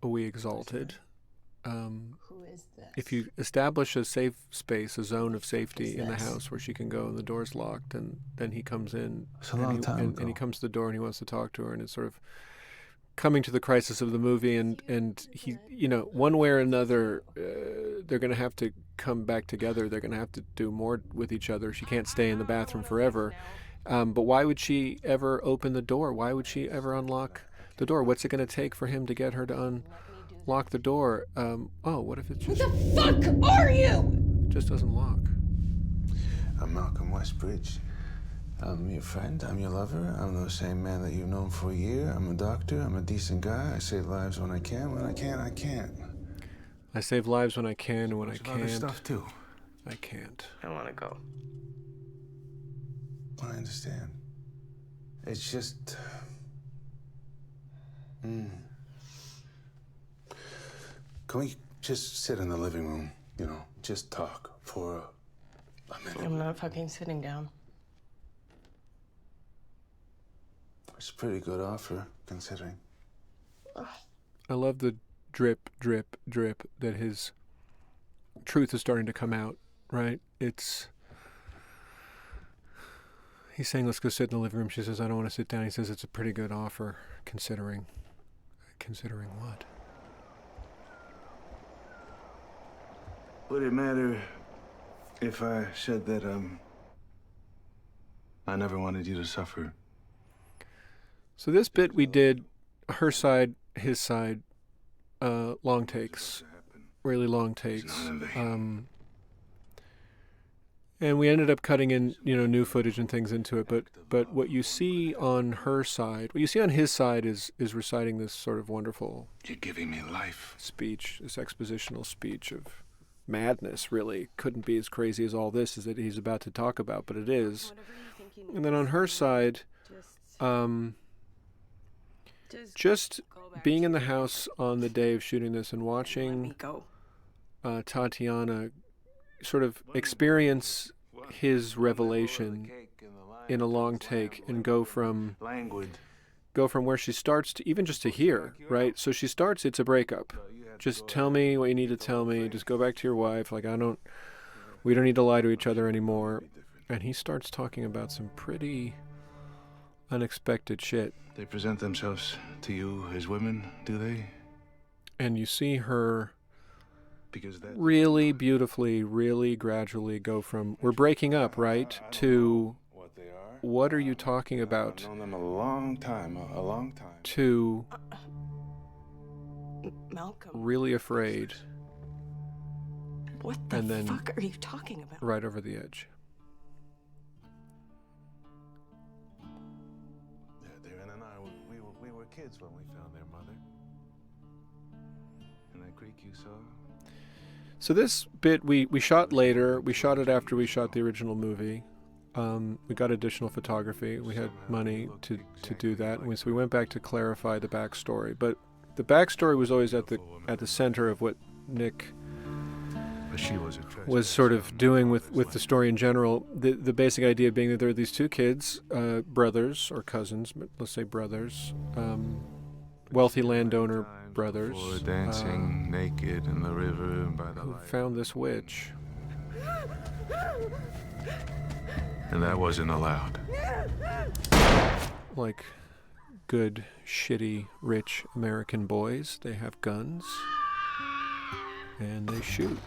we exalted. Who is this? If you establish a safe space, a zone of safety in the house where she can go and the door's locked, and then he comes in It's a long time and ago. he comes to the door and he wants to talk to her, and it's sort of coming to the crisis of the movie, and he, one way or another, they're going to have to come back together. They're going to have to do more with each other. She can't stay in the bathroom forever, But why would she ever open the door? Why would she ever unlock the door? What's it going to take for him to get her to unlock the door? What if it Who just, the fuck are you? just doesn't lock? I'm Malcolm Westbridge. I'm your friend. I'm your lover. I'm the same man that you've known for a year. I'm a doctor. I'm a decent guy. I save lives when I can. When I can't, I can't. I save lives when I can, and when I Bunch of other can't, stuff too. I can't. I want to go. I understand. It's just. Can we just sit in the living room? You know, just talk for a minute. I'm not fucking sitting down. It's a pretty good offer, considering. I love the drip, drip, drip that his truth is starting to come out, right? He's saying, let's go sit in the living room. She says, I don't want to sit down. He says, it's a pretty good offer, considering. Considering what? Would it matter if I said that, I never wanted you to suffer? So this bit we did, her side, his side, long takes, really long takes. And we ended up cutting in, new footage and things into it. But what you see on her side, what you see on his side is reciting this sort of wonderful You're giving me life. speech, this expositional speech of madness, really. Couldn't be as crazy as all this is that he's about to talk about, but it is. And then on her side, just being in the house on the day of shooting this and watching Tatiana sort of experience his revelation in a long take and go from where she starts to even just to here, right? So she starts, it's a breakup. Just tell me what you need to tell me. Just go back to your wife. Like, we don't need to lie to each other anymore. And he starts talking about some pretty unexpected shit. They present themselves to you as women, do they? And you see her Because that really beautifully, really gradually go from, we're breaking up, right, to, what they are. what are you talking about, I've known them a long time, to Malcolm, really afraid, what the and then fuck are you talking about? right over the edge. Darren and I, we were kids when we found their mother. In that creek you saw. So this bit we shot later. We shot it after we shot the original movie. We got additional photography. We had money to do that, and so we went back to clarify the backstory. But the backstory was always at the center of what Nick was sort of doing with the story in general. The basic idea being that there are these two kids, brothers or cousins, but let's say brothers, wealthy landowner brothers, dancing naked in the river by the who light. found this witch. And that wasn't allowed. Like good, shitty, rich American boys, they have guns and they shoot.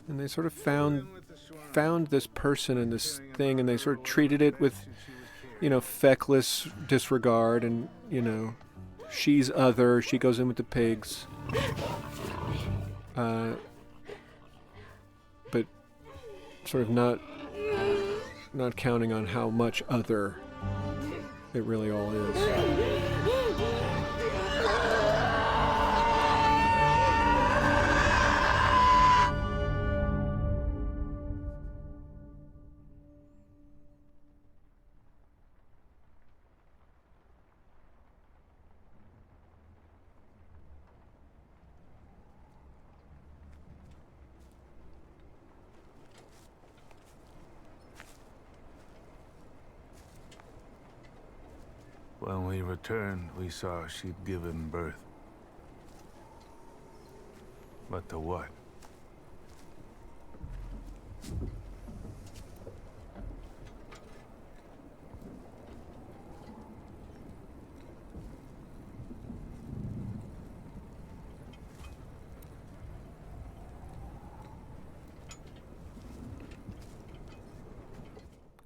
And they sort of found this person and this thing, and they sort of treated it with, feckless disregard, and, she's other, she goes in with the pigs. But sort of not counting on how much other it really all is. When we returned, we saw she'd given birth. But to what?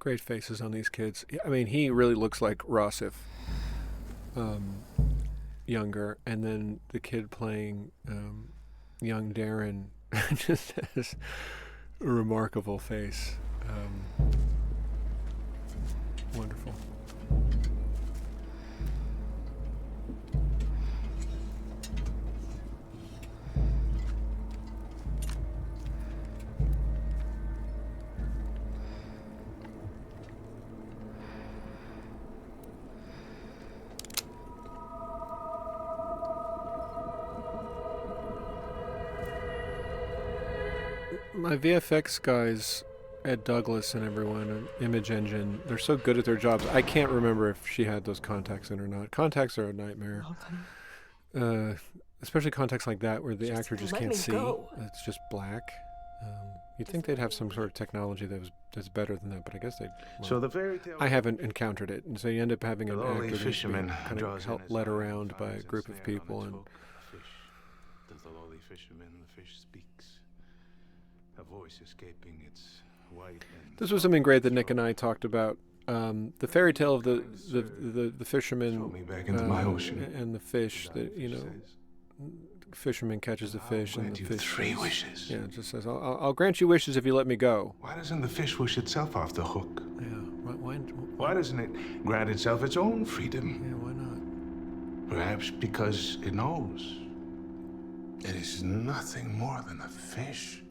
Great faces on these kids. I mean, he really looks like Rossif, younger, and then the kid playing young Darren just has a remarkable face. Wonderful. My VFX guys, Ed Douglas and everyone, and Image Engine, they're so good at their jobs. I can't remember if she had those contacts in or not. Contacts are a nightmare. Especially contacts like that where the actor just can't see. It's just black. You'd think they'd have some sort of technology that's better than that, but I guess they. Well, So the fairy tale. I haven't encountered it, and so you end up having an The lowly actor that's fisherman kind draws of in his led line, around by a finds group of ensnared on people, its and hook a fish. Does the lowly fisherman, the fish speaks, a voice escaping its white. And this was something great that Nick and I talked about. The fairy tale of the fisherman throw me back into my ocean. and the fish. That fisherman catches the fish, and the fish 3 says- wishes. Yeah, it just says, "I'll grant you wishes if you let me go." Why doesn't the fish wish itself off the hook? Yeah, why? Why doesn't it grant itself its own freedom? Yeah, why not? Perhaps because it knows it is nothing more than a fish.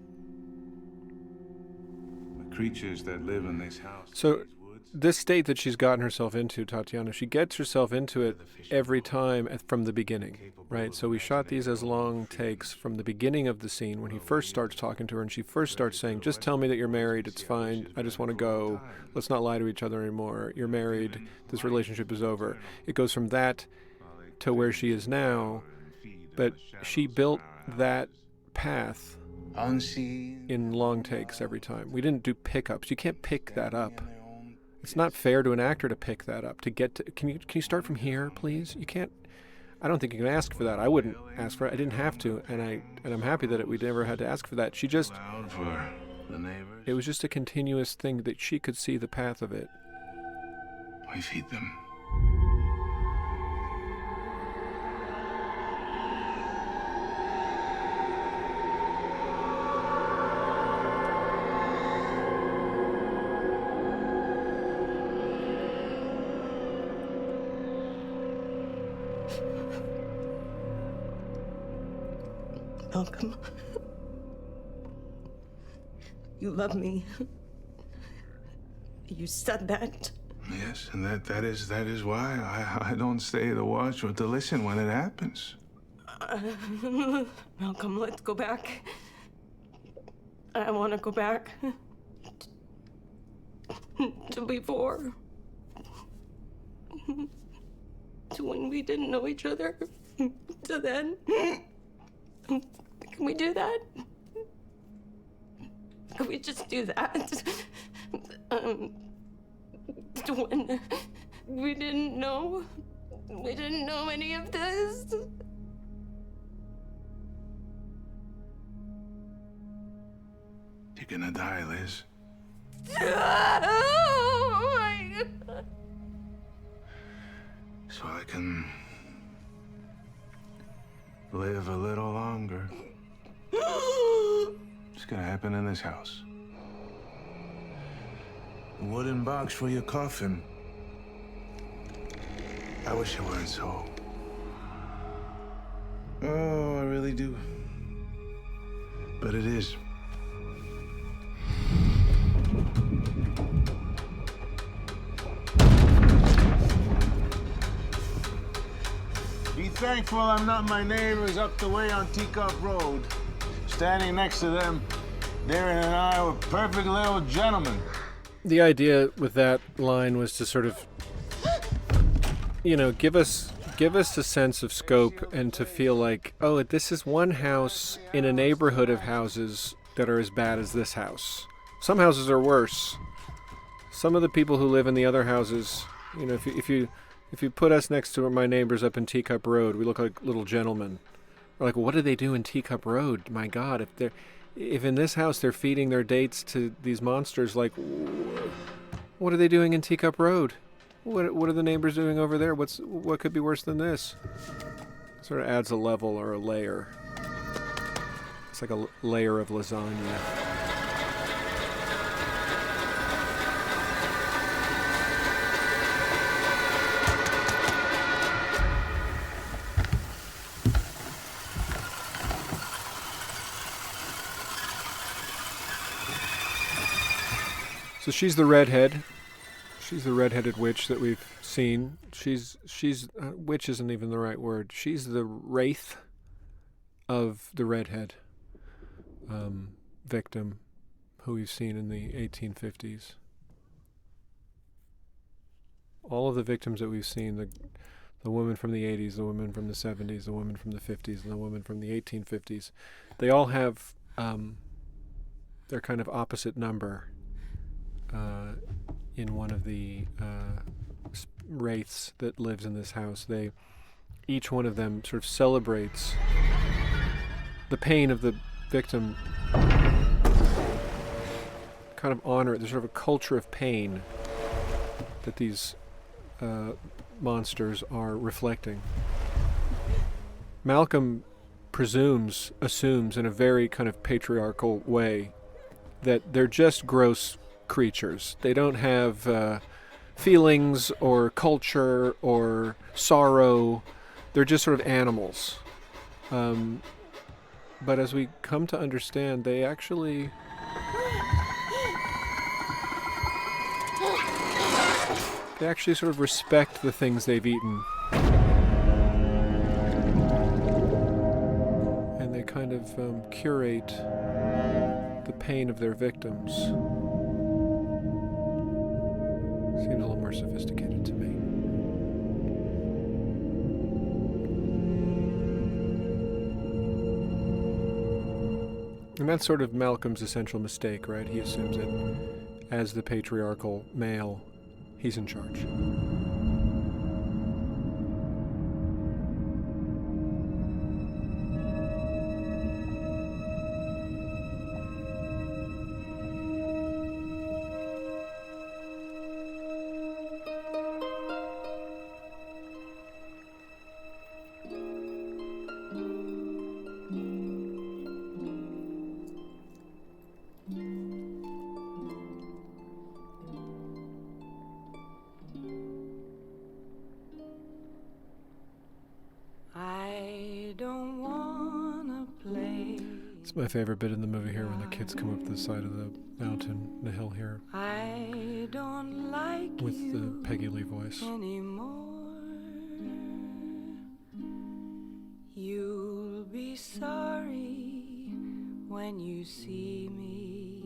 The creatures that live in this house. So, these woods, this state that she's gotten herself into, Tatiana, she gets herself into it every time from the beginning, right? So we shot these as long takes from the beginning of the scene when he first starts talking to her and she first starts saying, "Just tell me that you're married, it's fine, I just want to go, let's not lie to each other anymore, you're married, this relationship is over." It goes from that to where she is now, but she built that path unseen. in long takes every time. We didn't do pickups. You can't pick that up. It's not fair to an actor to pick that up. Can you start from here, please? You can't. I don't think you can ask for that. I wouldn't ask for it. I didn't have to, and I'm happy that we never had to ask for that. She just. Loud for the neighbors. It was just a continuous thing that she could see the path of it. We feed them. Malcolm, you love me. You said that. Yes, and that is why I don't stay to watch or to listen when it happens. Malcolm, let's go back. I want to go back to before. To when we didn't know each other. To then. Can we do that? Can we just do that? To when we didn't know any of this. You're gonna die, Liz. Oh my God. So I can live a little longer. It's gonna happen in this house. A wooden box for your coffin. I wish it weren't so. Oh, I really do. But it is. Be thankful I'm not my neighbors up the way on Teacup Road. Standing next to them, Darren and I were perfect little gentlemen. The idea with that line was to sort of, give us a sense of scope and to feel like, oh, this is one house in a neighborhood of houses that are as bad as this house. Some houses are worse. Some of the people who live in the other houses, if you put us next to my neighbors up in Teacup Road, we look like little gentlemen. We're like, what do they do in Teacup Road? My God, if in this house they're feeding their dates to these monsters, like, What are they doing in Teacup Road? What are the neighbors doing over there? What could be worse than this? Sort of adds a level or a layer. It's like a layer of lasagna. So she's the redhead. She's the redheaded witch that we've seen. She's witch isn't even the right word. She's the wraith of the redhead victim who we've seen in the 1850s. All of the victims that we've seen, the woman from the 80s, the woman from the 70s, the woman from the 50s, and the woman from the 1850s, they all have their kind of opposite number in one of the wraiths that lives in this house. Each one of them sort of celebrates the pain of the victim, kind of honor it. There's sort of a culture of pain that these monsters are reflecting. Malcolm assumes in a very kind of patriarchal way that they're just gross creatures. They don't have feelings or culture or sorrow. They're just sort of animals. But as we come to understand, they actually sort of respect the things they've eaten. And they kind of curate the pain of their victims. Seems a little more sophisticated to me. And that's sort of Malcolm's essential mistake, right? He assumes that as the patriarchal male, he's in charge. It's my favorite bit in the movie here when the kids come up the side of the mountain, the hill here, I don't like with the Peggy Lee voice. Anymore. You'll be sorry when you see me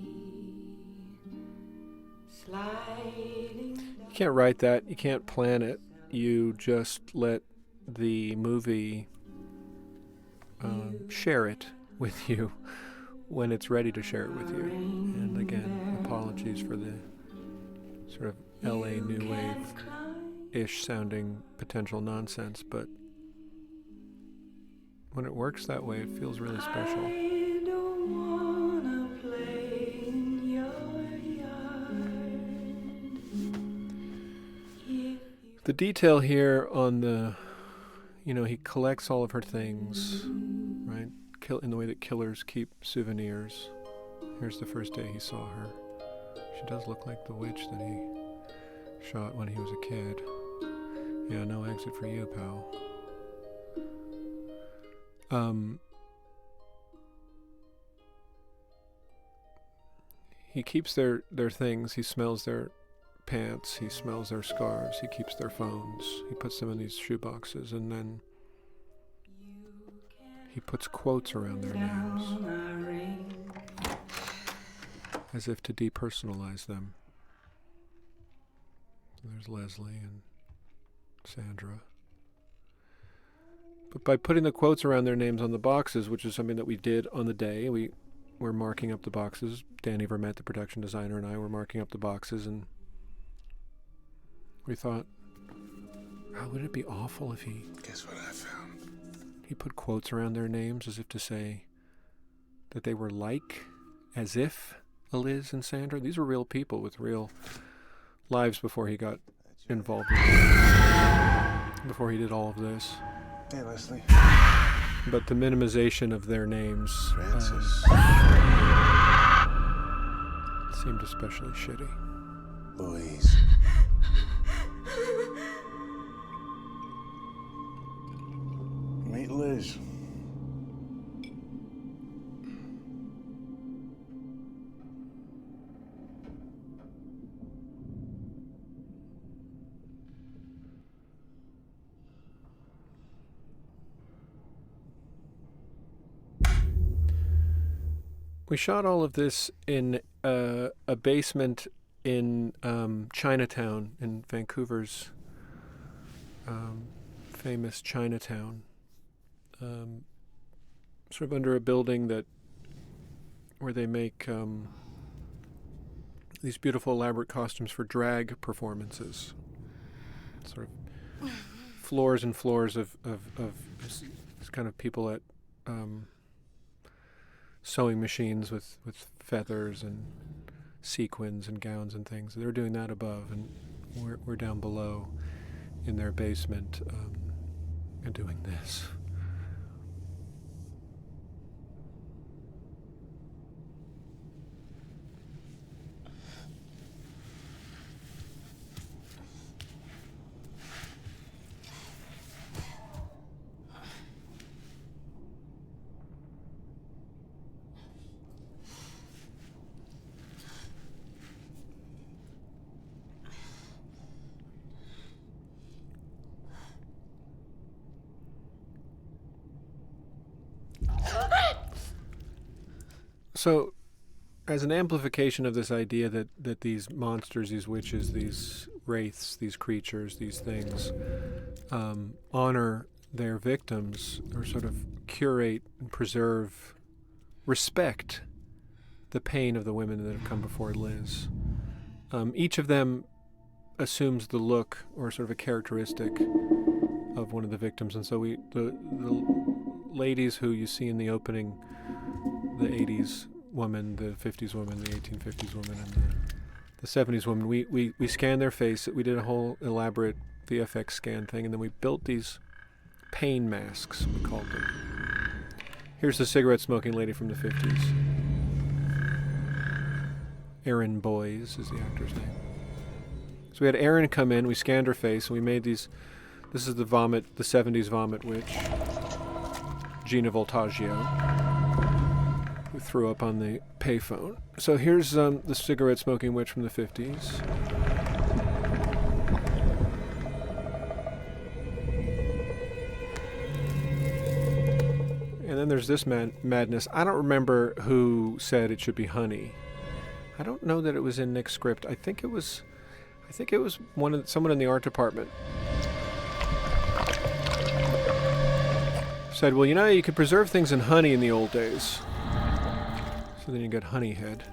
sliding. You can't write that. You can't plan it. You just let the movie share it with you when it's ready to share it with you. And again, apologies for the sort of LA New Wave-ish sounding potential nonsense, but when it works that way, it feels really special. I don't wanna play in your yard. The detail here on the, he collects all of her things, right? In the way that killers keep souvenirs. Here's the first day he saw her. She does look like the witch that he shot when he was a kid. Yeah, no exit for you, pal. He keeps their things. He smells their pants. He smells their scarves. He keeps their phones. He puts them in these shoe boxes, and then he puts quotes around their names as if to depersonalize them. There's Leslie and Sandra. But by putting the quotes around their names on the boxes, which is something that we did on the day, we were marking up the boxes. Danny Vermette, the production designer, and I were marking up the boxes, and we thought, oh, would it be awful if he... Guess what I found? He put quotes around their names as if to say that they were like, as if, Liz and Sandra. These were real people with real lives before he got involved before he did all of this. Hey, Leslie. But the minimization of their names Francis. seemed especially shitty. Louise. Meet Liz. We shot all of this in a basement in Chinatown, in Vancouver's famous Chinatown. Sort of under a building where they make these beautiful elaborate costumes for drag performances. Sort of floors and floors of this kind of people at sewing machines with feathers and sequins and gowns and things. They're doing that above, and we're down below in their basement and doing this. So, as an amplification of this idea that these monsters, these witches, these wraiths, these creatures, these things, honor their victims, or sort of curate and preserve, respect the pain of the women that have come before Liz. Each of them assumes the look or sort of a characteristic of one of the victims, and so the ladies who you see in the opening, the 80s woman, the 50s woman, the 1850s woman, and the 70s woman, we scanned their face. We did a whole elaborate VFX scan thing, and then we built these pain masks, we called them. Here's the cigarette smoking lady from the 50s. Erin Boyes is the actor's name. So we had Erin come in, we scanned her face, and we made these. This is the 70s vomit witch, Gina Voltaggio, who threw up on the payphone. So here's the cigarette smoking witch from the 50s. And then there's this madness. I don't remember who said it should be honey. I don't know that it was in Nick's script. I think it was someone in the art department said, well, you could preserve things in honey in the old days. So then you get honey head.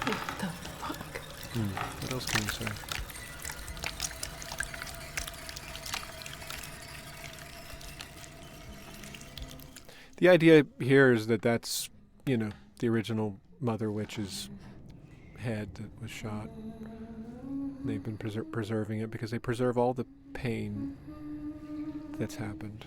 What the fuck? What else can you say? The idea here is that's, the original Mother Witch's head that was shot. They've been preserving it because they preserve all the pain that's happened.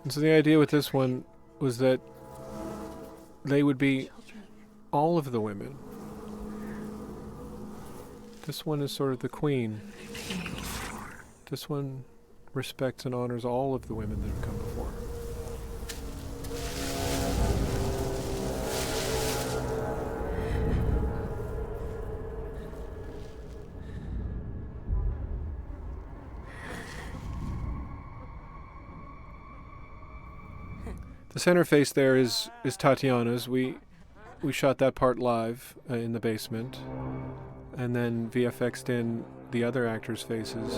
And so the idea with this one was that they would be all of the women. This one is sort of the queen. This one respects and honors all of the women that have come before. The center face there is Tatiana's. We shot that part live in the basement, and then VFX'd in the other actors' faces.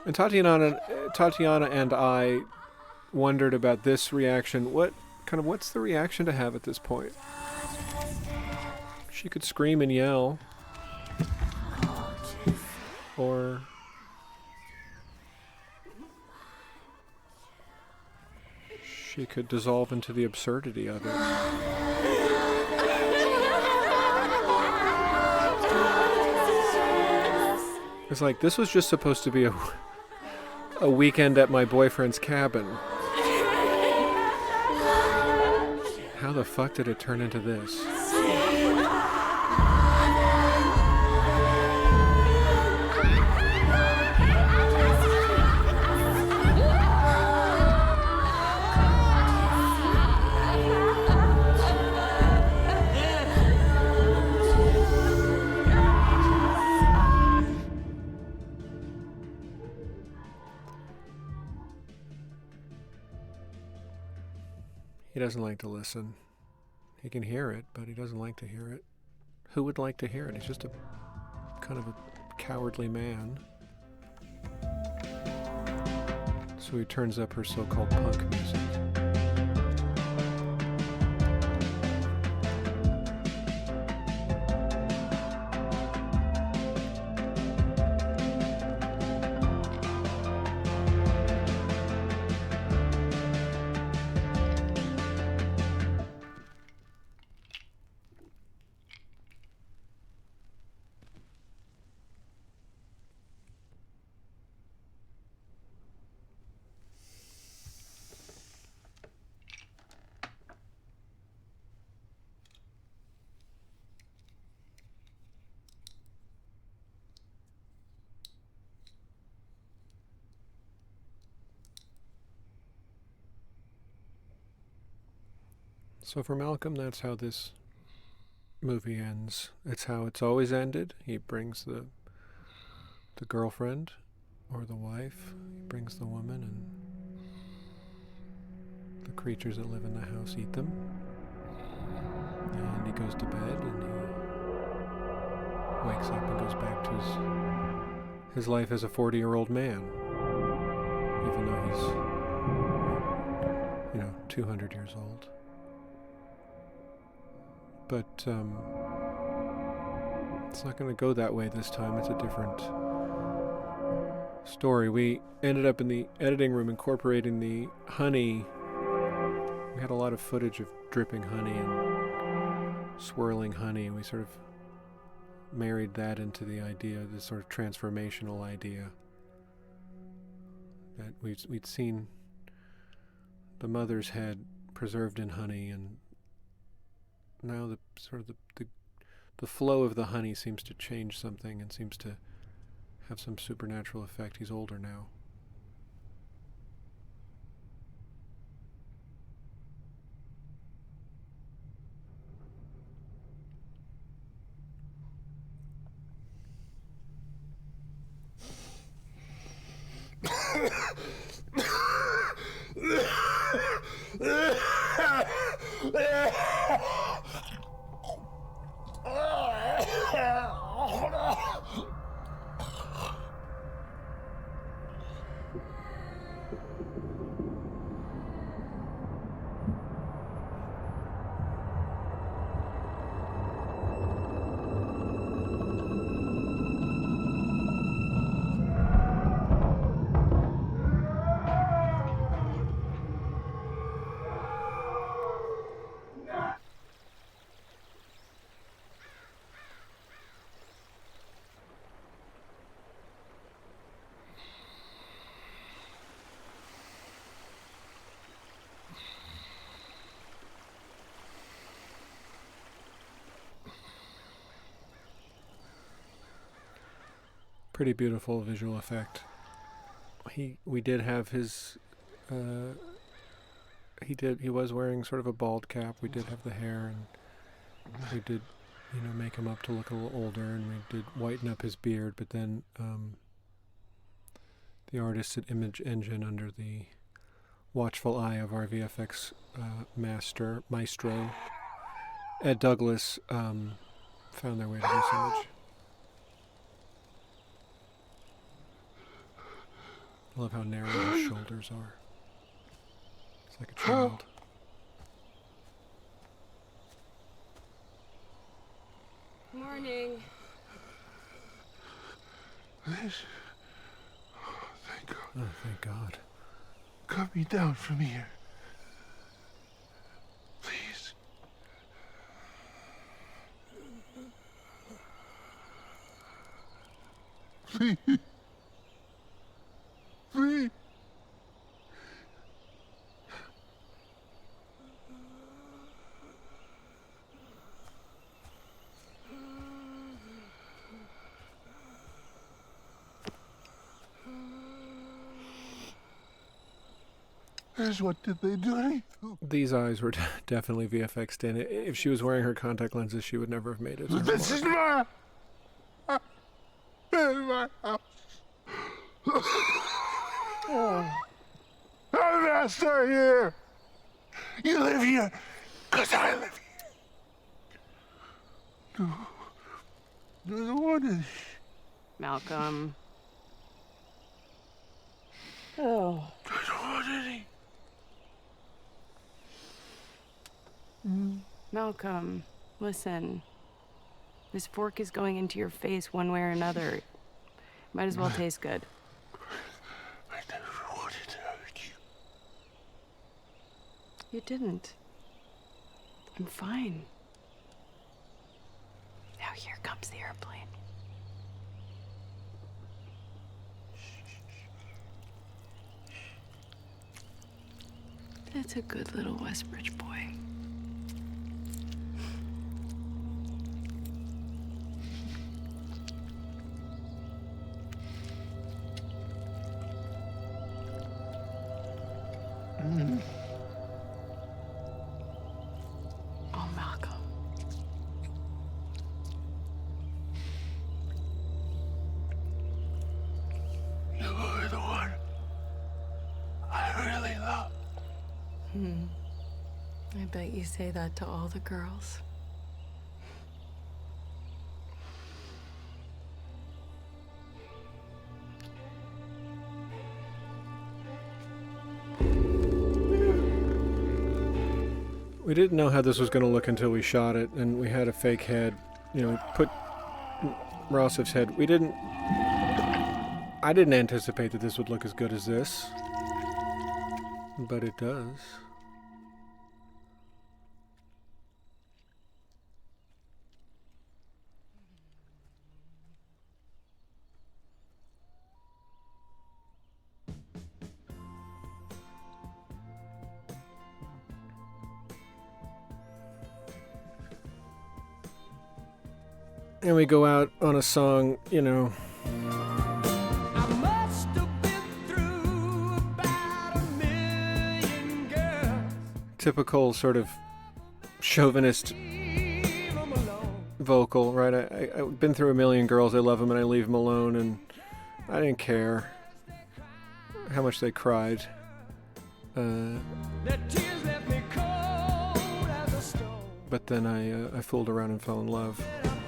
And Tatiana and I wondered about this reaction. What's the reaction to have at this point? She could scream and yell, or she could dissolve into the absurdity of it. It's like, this was just supposed to be a weekend at my boyfriend's cabin. How the fuck did it turn into this? He doesn't like to listen. He can hear it, but he doesn't like to hear it. Who would like to hear it? He's just a kind of a cowardly man. So he turns up her so-called punk music. So for Malcolm, that's how this movie ends. It's how it's always ended. He brings the girlfriend or the wife. He brings the woman, and the creatures that live in the house eat them. And he goes to bed, and he wakes up and goes back to his life as a 40-year-old man, even though he's 200 years old. But it's not going to go that way this time. It's a different story. We ended up in the editing room incorporating the honey. We had a lot of footage of dripping honey and swirling honey, and we sort of married that into the idea, this sort of transformational idea that we'd seen the mother's head preserved in honey, and now the flow of the honey seems to change something and seems to have some supernatural effect. He's older now. Pretty beautiful visual effect. We did have his he was wearing sort of a bald cap. We did have the hair, and we did make him up to look a little older, and we did whiten up his beard, but then the artists at Image Engine, under the watchful eye of our VFX maestro, Ed Douglas, found their way to this image. I love how narrow his shoulders are. It's like a child. Morning. Liz? Oh, thank God. Oh, thank God. Cut me down from here. Please. Please. Please. Liz, what did they do to you? These eyes were definitely VFX'd in. If she was wearing her contact lenses, she would never have made it. This is my house. I'm master here. You live here because I live here. No one is. Malcolm. Oh. I don't want any. Malcolm, listen. This fork is going into your face one way or another. Might as well taste good. I never wanted to hurt you. You didn't. I'm fine. Now here comes the airplane. That's a good little Westbridge boy. Oh, Malcolm. You were the one I really love. I bet you say that to all the girls. We didn't know how this was going to look until we shot it, and we had a fake head. You know, we put Rossif's head. I didn't anticipate that this would look as good as this, but it does. And we go out on a song, you know. I must have been through about 1,000,000 girls. Typical sort of chauvinist Leave 'em alone. vocal, right? I've been through 1,000,000 girls, I love them and I leave them alone, and I didn't care how much they cried. Their tears left me cold as a stone. But then I fooled around and fell in love. I'm